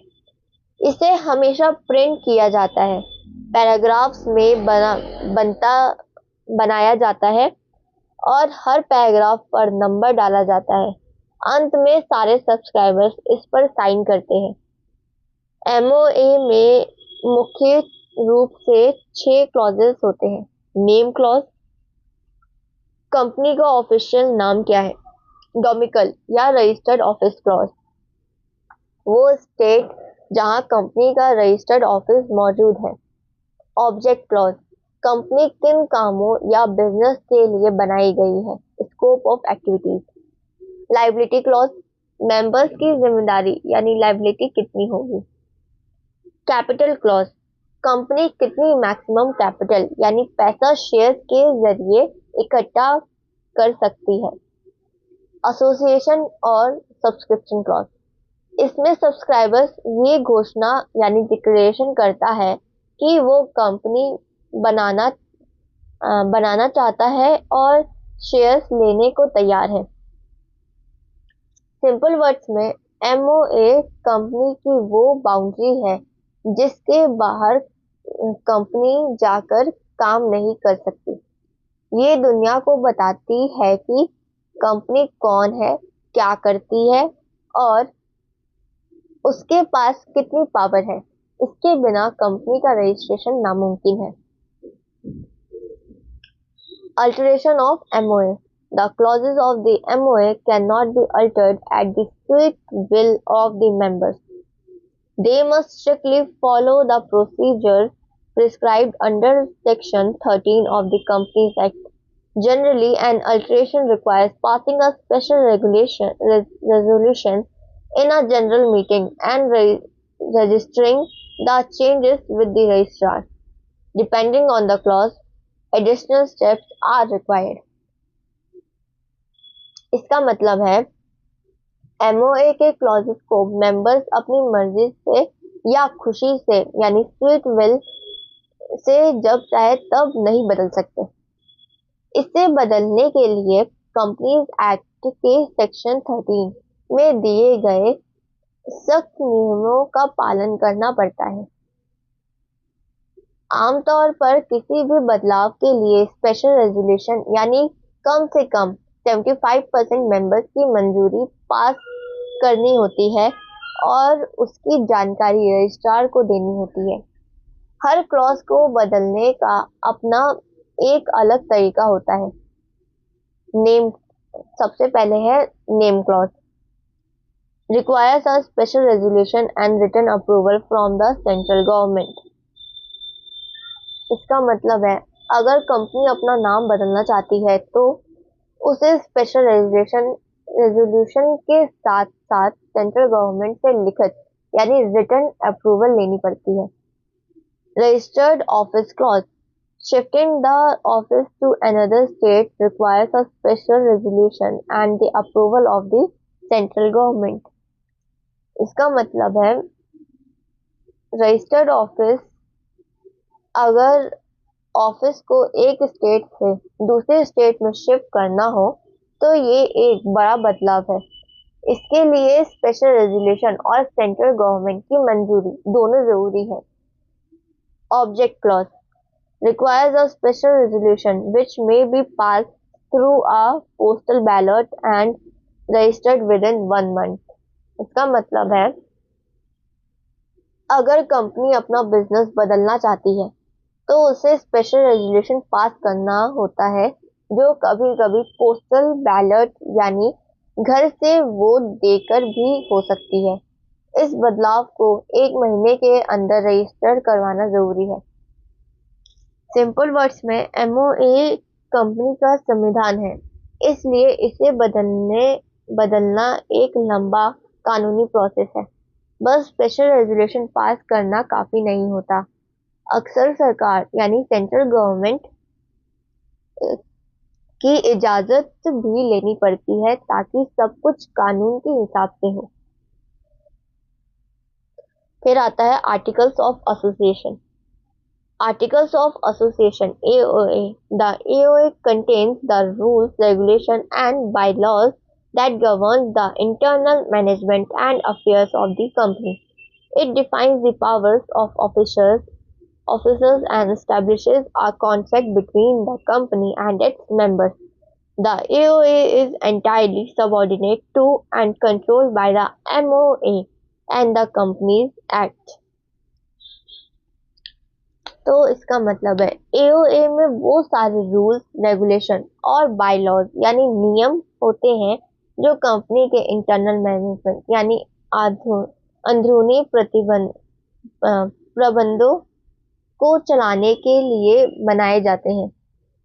इसे हमेशा प्रिंट किया जाता है, पैराग्राफ्स में बनाया जाता है और हर पैराग्राफ पर नंबर डाला जाता है। अंत में सारे सब्सक्राइबर्स इस पर साइन करते हैं। MOA में मुख्य रूप से 6 क्लॉजेस होते हैं। नेम क्लॉज, कंपनी का ऑफिशियल नाम क्या है। डोमिकल या रजिस्टर्ड ऑफिस क्लॉज, वो स्टेट जहां कंपनी का रजिस्टर्ड ऑफिस मौजूद है। ऑब्जेक्ट क्लॉज, कंपनी किन कामों या बिजनेस के लिए बनाई गई है। Scope of activities. Liability clause, members की जिम्मेदारी यानी लाइबिलिटी कितनी होगी। कैपिटल क्लॉज, कंपनी कितनी मैक्सिमम कैपिटल यानी पैसा शेयर्स के जरिए इकट्ठा कर सकती है। एसोसिएशन और सब्सक्रिप्शन क्लॉज, इसमें सब्सक्राइबर्स ये घोषणा यानी डिक्लेरेशन करता है कि वो कंपनी बनाना चाहता है और शेयर्स लेने को तैयार है। सिंपल वर्ड्स में, MOA कंपनी की वो बाउंड्री है जिसके बाहर कंपनी जाकर काम नहीं कर सकती। ये दुनिया को बताती है कि कंपनी कौन है, क्या करती है और उसके पास कितनी पावर है। इसके बिना कंपनी का रजिस्ट्रेशन नामुमकिन है। Alteration of MOA. The clauses of the MOA cannot be altered at the strict will of the members. They must strictly follow the procedures prescribed under Section 13 of the Companies Act. Generally, an alteration requires passing a special resolution in a general meeting and registering the changes with the registrar. Depending on the clause, additional steps are required. इसका मतलब है MOA के clauses को members अपनी मर्जी से या खुशी से यानी स्वीट विल से जब चाहे तब नहीं बदल सकते। इसे बदलने के लिए कंपनीज एक्ट के सेक्शन 13 में दिए गए सख्त नियमों का पालन करना पड़ता है। आमतौर पर किसी भी बदलाव के लिए स्पेशल रेजोल्यूशन यानी कम से कम 75% मेंबर्स की मंजूरी पास करनी होती है और उसकी जानकारी रजिस्ट्रार को देनी होती है। हर क्लॉज को बदलने का अपना एक अलग तरीका होता है। नेम सबसे पहले है name clause requires a special resolution and written approval from the central government। इसका मतलब है अगर कंपनी अपना नाम बदलना चाहती है तो उसे स्पेशल रेजोल्यूशन के साथ साथ सेंट्रल गवर्नमेंट से लिखित यानी रिटन अप्रूवल लेनी पड़ती है। Registered office clause shifting the office to another state requires a special resolution and the approval of the central government। इसका मतलब है रजिस्टर्ड ऑफिस अगर ऑफिस को एक स्टेट से दूसरे स्टेट में शिफ्ट करना हो तो ये एक बड़ा बदलाव है। इसके लिए स्पेशल रेजोल्यूशन और सेंट्रल गवर्नमेंट की मंजूरी दोनों जरूरी है। Object clause requires a special resolution which may be passed through a postal ballot and registered within 1 month। इसका मतलब है अगर कंपनी अपना बिजनेस बदलना चाहती है तो उसे स्पेशल रेजोल्यूशन पास करना होता है जो कभी कभी पोस्टल बैलेट यानी घर से वोट देकर भी हो सकती है। इस बदलाव को 1 महीने के अंदर रजिस्टर करवाना जरूरी है। सिंपल वर्ड्स में MOA कंपनी का संविधान है, इसलिए इसे बदलना एक लंबा कानूनी प्रोसेस है। बस स्पेशल रेजोल्यूशन पास करना काफी नहीं होता। अक्सर सरकार यानी सेंट्रल गवर्नमेंट की इजाजत भी लेनी पड़ती है ताकि सब कुछ कानून के हिसाब से हो। फिर आता है articles of association. Articles of Association AOA। The AOA contains the rules, regulations and bylaws that govern the internal management and affairs of the company. It defines the powers of officers and establishes a contract between the company and its members. The AOA is entirely subordinate to and controlled by the MOA and the Companies Act। तो इसका मतलब है AOA में वो सारे rules, regulation और bylaws यानी नियम होते हैं जो कंपनी के इंटरनल मैनेजमेंट यानी अंदरूनी प्रबंधों को चलाने के लिए बनाए जाते हैं।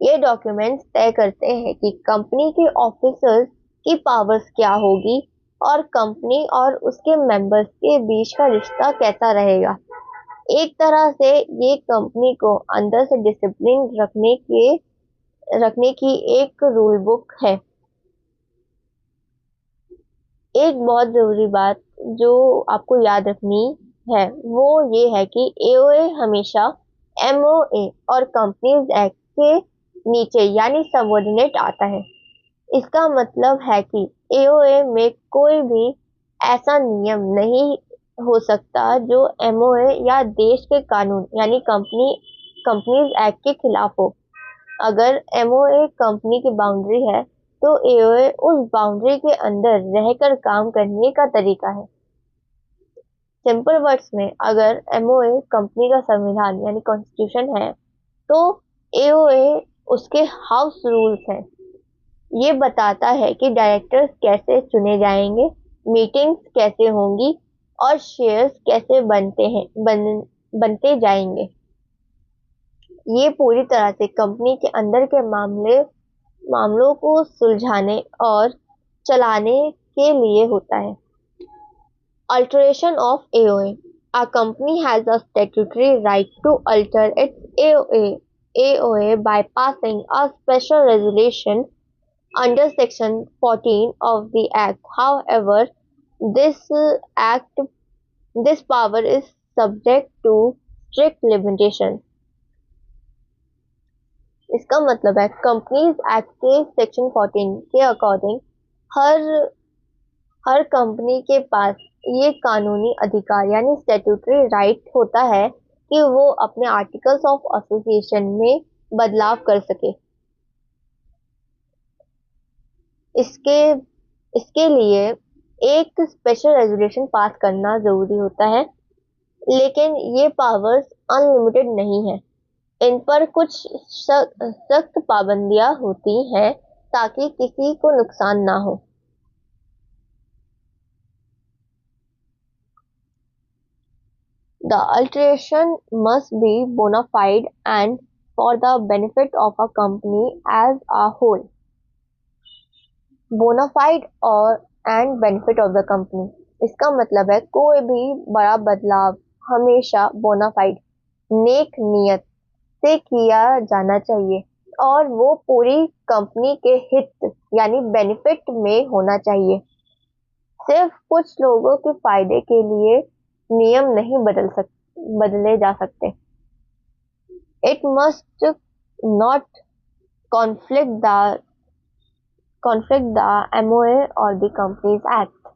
ये डॉक्यूमेंट्स तय करते हैं कि कंपनी के ऑफिसर्स की पावर्स क्या होगी और कंपनी और उसके मेंबर्स के बीच का रिश्ता कैसा रहेगा। एक तरह से ये कंपनी को अंदर से डिसिप्लिन रखने की एक रूल बुक है। एक बहुत जरूरी बात जो आपको याद रखनी है वो ये है कि AOA हमेशा MOA और कंपनीज एक्ट के नीचे यानी सबऑर्डिनेट आता है। इसका मतलब है कि AOA में कोई भी ऐसा नियम नहीं हो सकता जो MOA या देश के कानून यानी कंपनीज एक्ट के खिलाफ हो। अगर MOA कंपनी की बाउंड्री है तो AOA उस बाउंड्री के अंदर रहकर काम करने का तरीका है। सिंपल वर्ड्स में अगर MOA कंपनी का संविधान यानी कॉन्स्टिट्यूशन है तो AOA उसके हाउस रूल्स हैं। ये बताता है कि डायरेक्टर्स कैसे चुने जाएंगे, मीटिंग्स कैसे होंगी और शेयर्स कैसे बनते जाएंगे। ये पूरी तरह से कंपनी के अंदर के मामलों को सुलझाने और चलाने के लिए होता है। Alteration of AOA। A company has a statutory right to alter its AOA by passing a special resolution under Section 14 of the Act. However, this act this power is subject to strict limitation. इसका मतलब है companies act के section 14 के according हर हर company के पास ये कानूनी अधिकार यानी स्टैट्यूटरी राइट होता है कि वो अपने आर्टिकल्स ऑफ एसोसिएशन में बदलाव कर सके। इसके इसके लिए एक स्पेशल रेजोल्यूशन पास करना जरूरी होता है, लेकिन ये पावर्स अनलिमिटेड नहीं है। इन पर कुछ सख्त पाबंदियां होती हैं ताकि किसी को नुकसान ना हो। The alteration must be bona fide and for the benefit of a company as a whole. Bona fide और and benefit of the company, इसका मतलब है कोई भी बड़ा बदलाव हमेशा bona fide नेक नियत से किया जाना चाहिए और वो पूरी कंपनी के हित यानी बेनिफिट में होना चाहिए। सिर्फ कुछ लोगों के फायदे के लिए नियम नहीं बदले जा सकते। It must not conflict the MOA और द कंपनीज एक्ट।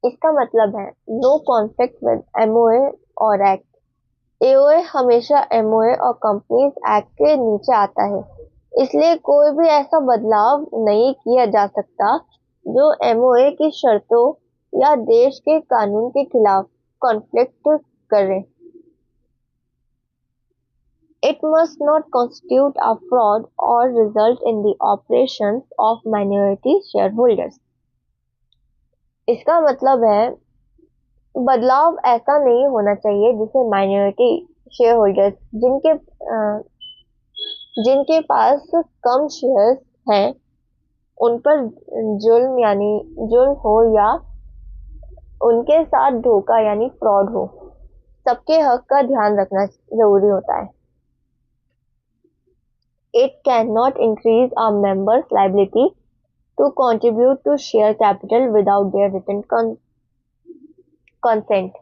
इसका मतलब है नो कॉन्फ्लिक्ट विद एमओए और एक्ट। एओए हमेशा एमओए और कंपनीज एक्ट के नीचे आता है, इसलिए कोई भी ऐसा बदलाव नहीं किया जा सकता जो एमओए की शर्तों या देश के कानून के खिलाफ कॉन्फ्लिक्ट करे। It must not constitute a fraud or result in the operations of minority shareholders. इसका मतलब है बदलाव ऐसा नहीं होना चाहिए जिसे माइनॉरिटी शेयर होल्डर्स जिनके पास कम शेयर्स हैं उन पर जुल्म हो या उनके साथ धोखा यानी फ्रॉड हो। सबके हक का ध्यान रखना जरूरी होता है। It cannot increase a member's liability to contribute to share capital without their written consent.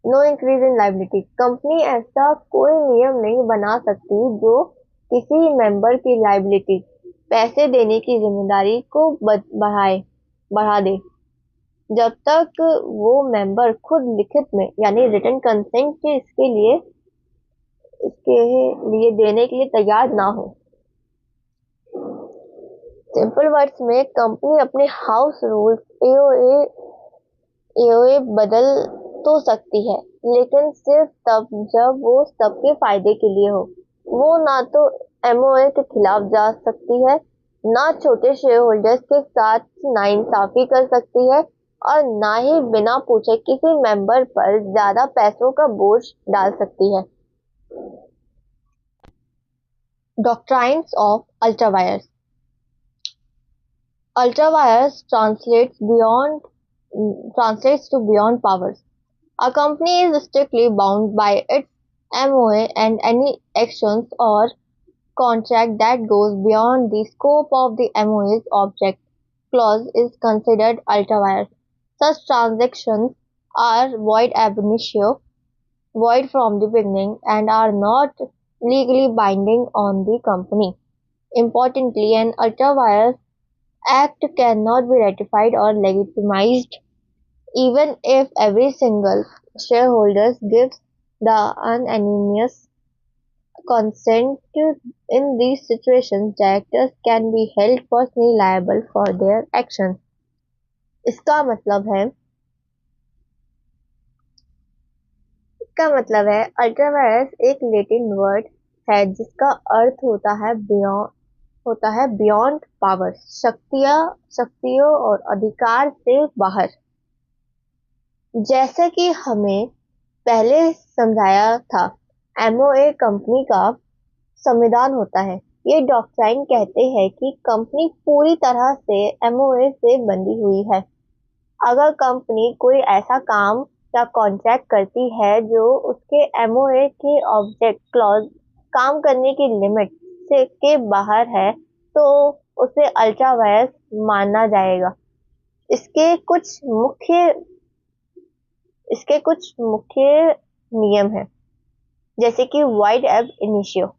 No increase in liability. Company ऐसा कोई नियम नहीं बना सकती जो किसी मेंबर की लाइबिलिटी पैसे देने की जिम्मेदारी को बढ़ा दे, जब तक वो मेंबर खुद लिखित में यानी रिटन कंसेंट इसके लिए देने के लिए तैयार ना हो। सिंपल वर्ड्स में कंपनी अपने हाउस रूल्स एओए बदल तो सकती है, लेकिन सिर्फ तब जब वो सबके फायदे के लिए हो। वो ना तो एमओए के खिलाफ जा सकती है, ना छोटे शेयर होल्डर्स के साथ नाइंसाफी कर सकती है और ना ही बिना पूछे किसी मेंबर पर ज्यादा पैसों का बोझ डाल सकती है। Doctrines of ultrawires. Ultrawires translates to beyond powers. A company is strictly bound by its MOA, and any actions or contract that goes beyond the scope of the MOA's object clause is considered ultrawires. Such transactions are void ab initio, void from the beginning, and are not legally binding on the company. Importantly, an ultrawires act cannot be ratified or legitimized even if every single shareholder gives the unanimous consent. In these situations, directors can be held personally liable for their actions. इसका मतलब है ultra vires एक Latin word है जिसका अर्थ होता है beyond power, शक्तियों और अधिकार से बाहर। जैसे कि हमें पहले समझाया था, एमओए कंपनी का संविधान होता है। ये डॉक्ट्राइन कहते हैं कि कंपनी पूरी तरह से एमओए से बंधी हुई है। अगर कंपनी कोई ऐसा काम या कॉन्ट्रैक्ट करती है जो उसके एमओए के ऑब्जेक्ट क्लॉज काम करने की लिमिट से के बाहर है तो उसे अल्ट्रा वायरस माना जाएगा। इसके कुछ मुख्य इसके कुछ मुख्य नियम हैं, जैसे कि वाइड एब इनिशियो।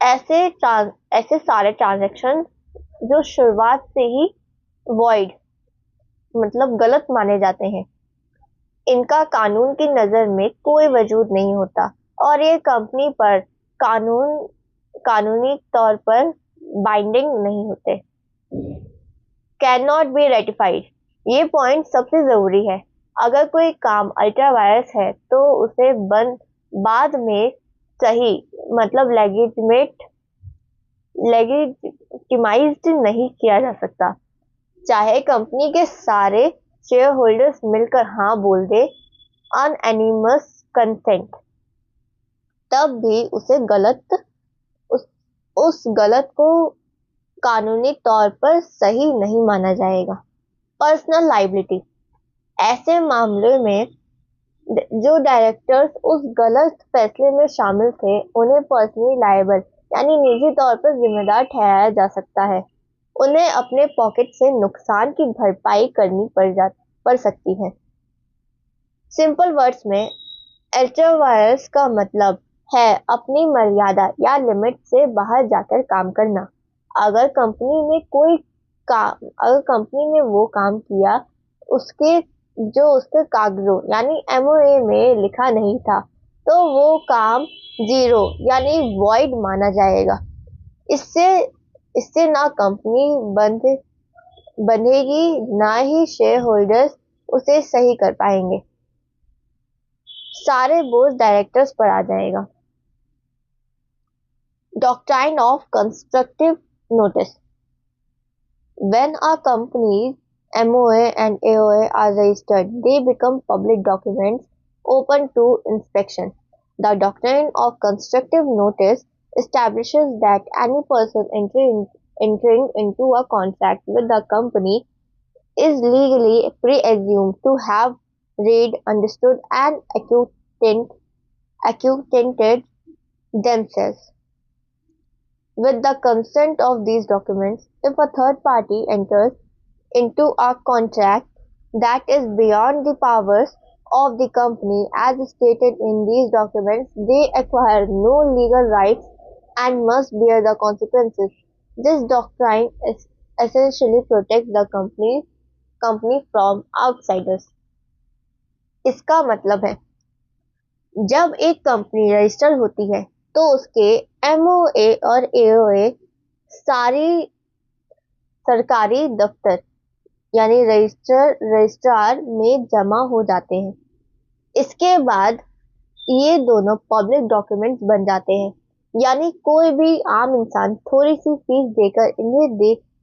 ऐसे सारे ट्रांजैक्शन जो शुरुआत से ही वॉइड मतलब गलत माने जाते हैं, इनका कानून की नजर में कोई वजूद नहीं होता और ये कंपनी पर कानूनी तौर पर बाइंडिंग नहीं होते। कैन नॉट बी रेटिफाइड, ये पॉइंट सबसे जरूरी है। अगर कोई काम अल्ट्रा वायरस है तो उसे बाद में सही मतलब लेगिटिमाइज्ड नहीं किया जा सकता। चाहे कंपनी के सारे शेयर होल्डर्स मिलकर हाँ बोल दे अनएनिमस कंसेंट, तब भी उस गलत को कानूनी तौर पर सही नहीं माना जाएगा। पर्सनल लाइबिलिटी, ऐसे मामले में जो डायरेक्टर्स उस गलत फैसले में शामिल थे उन्हें पर्सनली लायबल यानी निजी तौर पर जिम्मेदार ठहराया जा सकता है। उन्हें अपने पॉकेट से नुकसान की भरपाई करनी पड़ सकती है। सिंपल वर्ड्स में अल्ट्रा वायरस का मतलब है अपनी मर्यादा या लिमिट से बाहर जाकर काम करना। अगर कंपनी ने वो काम किया उसके कागजों यानी एमओए में लिखा नहीं था तो वो काम जीरो यानी वॉइड माना जाएगा। इससे इससे ना कंपनी बंधेगी ना ही शेयर होल्डर्स उसे सही कर पाएंगे। सारे बोझ डायरेक्टर्स पर आ जाएगा। Doctrine of constructive notice, when a company's MOA and AOA are registered, they become public documents open to inspection. The doctrine of constructive notice establishes that any person entering into a contract with the company is legally presumed to have read, understood, and acquainted themselves with the consent of these documents. If a third party enters into a contract that is beyond the powers of the company as stated in these documents, they acquire no legal rights and must bear the consequences. This doctrine essentially protects the company from outsiders. इसका मतलब है जब एक company register होती है तो उसके MOA और एओए सारी सरकारी दफ्तर यानी रजिस्ट्रार में जमा हो जाते हैं। इसके बाद ये दोनों पब्लिक डॉक्यूमेंट्स बन जाते हैं, यानी कोई भी आम इंसान थोड़ी सी फीस देकर इन्हें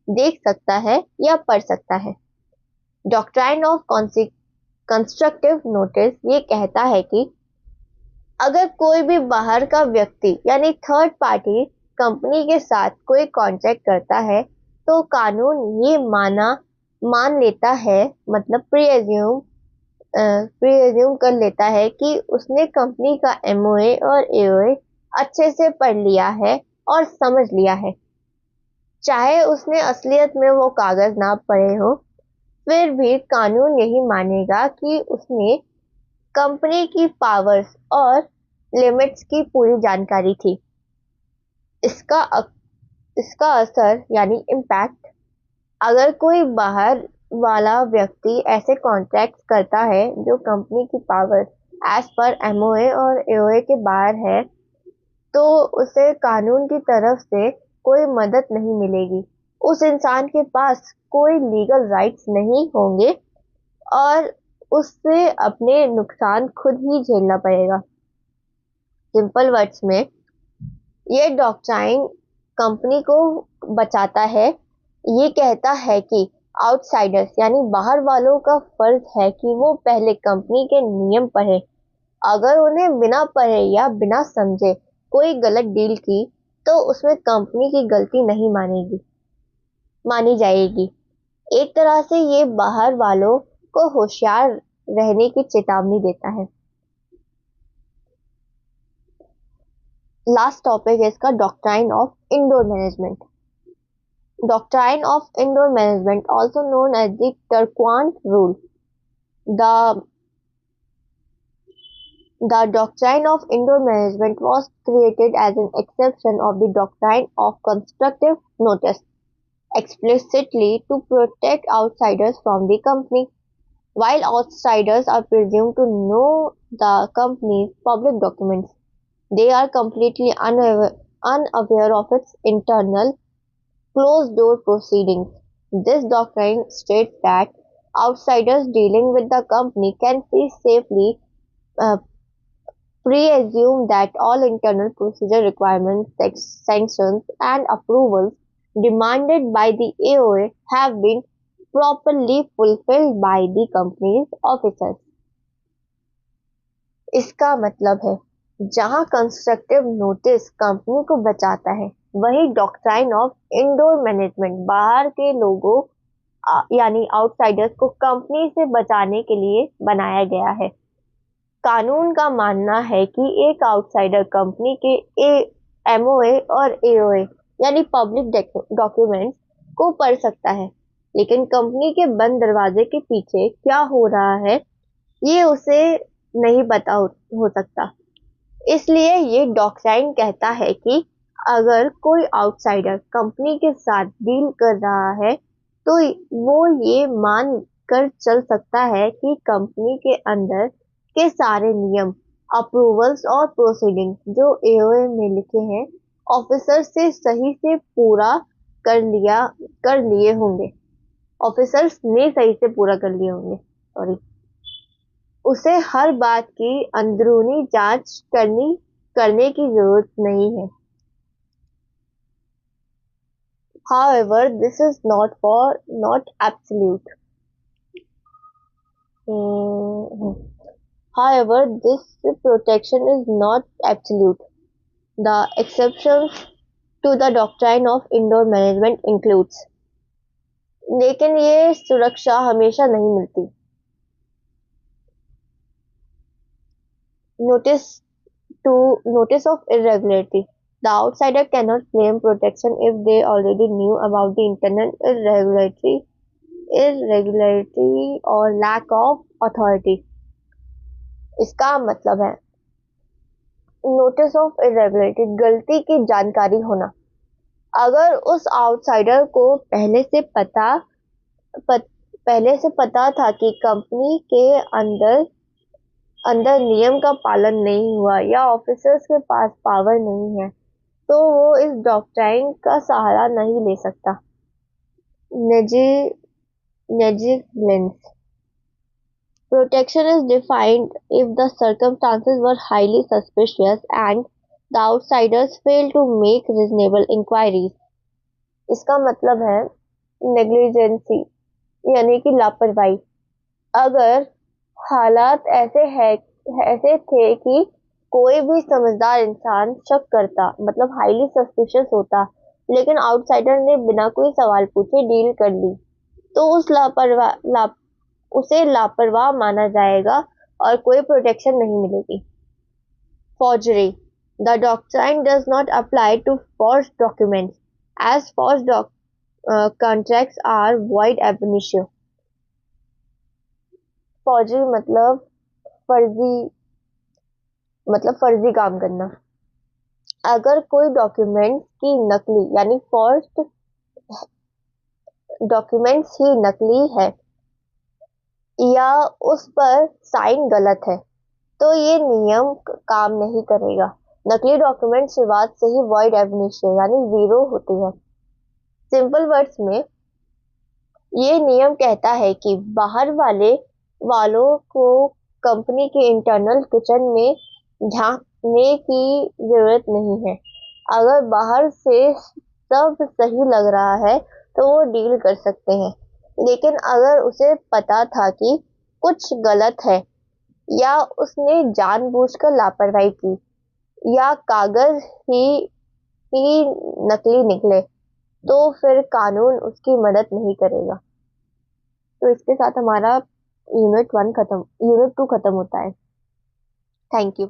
देख सकता है या पढ़ सकता है। डॉक्ट्राइन ऑफ कंस्ट्रक्टिव नोटिस ये कहता है कि अगर कोई भी बाहर का व्यक्ति यानी थर्ड पार्टी कंपनी के साथ कोई कॉन्ट्रैक्ट करता है तो कानून ये मान लेता है मतलब प्रीअज्यूम कर लेता है कि उसने कंपनी का एमओए और एओए अच्छे से पढ़ लिया है और समझ लिया है। चाहे उसने असलियत में वो कागज ना पढ़े हो, फिर भी कानून यही मानेगा कि उसने कंपनी की पावर्स और लिमिट्स की पूरी जानकारी थी। इसका असर यानी इम्पैक्ट, अगर कोई बाहर वाला व्यक्ति ऐसे कॉन्ट्रैक्ट करता है जो कंपनी की पावर्स एज पर एमओए और एओए के बाहर है तो उसे कानून की तरफ से कोई मदद नहीं मिलेगी। उस इंसान के पास कोई लीगल राइट्स नहीं होंगे और उससे अपने नुकसान खुद ही झेलना पड़ेगा। सिंपल वर्ड्स में ये डॉक्ट्राइन कंपनी को बचाता है। ये कहता है कि आउटसाइडर्स यानी बाहर वालों का फर्ज है कि वो पहले कंपनी के नियम पढ़े। अगर उन्हें बिना पढ़े या बिना समझे कोई गलत डील की तो उसमें कंपनी की गलती नहीं मानी जाएगी। एक तरह से ये बाहर वालों को होशियार रहने की चेतावनी देता है। लास्ट टॉपिक है इसका doctrine of indoor management. Doctrine of indoor management, also known as the Turquoise Rule. The, the doctrine of indoor management was created as an exception of the doctrine of constructive notice, explicitly to protect outsiders from the company. While outsiders are presumed to know the company's public documents, they are completely unaware of its internal closed-door proceedings. This doctrine states that outsiders dealing with the company can safely uh, presume that all internal procedure requirements, sanctions, and approvals demanded by the AOA have been properly fulfilled by the company's officers. इसका मतलब है जहां constructive notice company को बचाता है, वही doctrine of indoor management बाहर के लोगों यानी आउटसाइडर्स को कंपनी से बचाने के लिए बनाया गया है। कानून का मानना है कि एक आउटसाइडर कंपनी के एमओए और एओए यानी पब्लिक डॉक्यूमेंट्स को पढ़ सकता है, लेकिन कंपनी के बंद दरवाजे के पीछे क्या हो रहा है ये उसे नहीं पता हो सकता। इसलिए ये डॉक्ट्राइन कहता है कि अगर कोई आउटसाइडर कंपनी के साथ डील कर रहा है तो वो ये मान कर चल सकता है कि कंपनी के अंदर के सारे नियम, अप्रूवल्स और प्रोसीडिंग जो एओए में लिखे हैं ऑफिसर से सही से पूरा कर लिए होंगे। ऑफिसर्स ने सही से पूरा कर लिए होंगे, सॉरी। उसे हर बात की अंदरूनी जांच करने की जरूरत नहीं है। However, this is not absolute. However, this protection is not absolute. The exceptions to the doctrine of indoor management includes. लेकिन ये सुरक्षा हमेशा नहीं मिलती। Notice of irregularity. The outsider cannot claim protection if they already knew about the internal irregularity or lack of authority. इसका मतलब है notice of irregularity, गलती की जानकारी होना। अगर उस आउटसाइडर को पहले से पता था कि कंपनी के अंदर नियम का पालन नहीं हुआ या ऑफिसर्स के पास पावर नहीं है, तो वो इस डॉक्ट्राइन का सहारा नहीं ले सकता। Negligence protection is defined if the circumstances were highly suspicious and the outsiders fail to make reasonable inquiries. इसका मतलब है नेग्लिजेंसी यानी कि लापरवाही। अगर हालात ऐसे थे कि कोई भी समझदार इंसान शक करता, मतलब हाईली सस्पिशियस होता, लेकिन आउटसाइडर ने बिना कोई सवाल पूछे डील कर ली, तो उसे लापरवाह माना जाएगा और कोई प्रोटेक्शन नहीं मिलेगी। Forgery. The doctrine does not apply to forged documents, as forged contracts are void ab initio. Forgery फर्जी काम करना। अगर कोई डॉक्यूमेंट्स की नकली यानी फॉर्ज्ड डॉक्यूमेंट्स ही नकली है या उस पर साइन गलत है, तो ये नियम काम नहीं करेगा। नकली डॉक्यूमेंट शुरुआत से ही वॉइड एब इनिशियो यानी जीरो होती है। सिंपल वर्ड्स में ये नियम कहता है कि बाहर वालों को कंपनी के इंटरनल किचन में झांकने की जरूरत नहीं है। अगर बाहर से सब सही लग रहा है तो वो डील कर सकते हैं, लेकिन अगर उसे पता था कि कुछ गलत है या उसने जानबूझकर लापरवाही की या कागज ही नकली निकले, तो फिर कानून उसकी मदद नहीं करेगा। तो इसके साथ हमारा यूनिट 2 खत्म होता है। Thank you.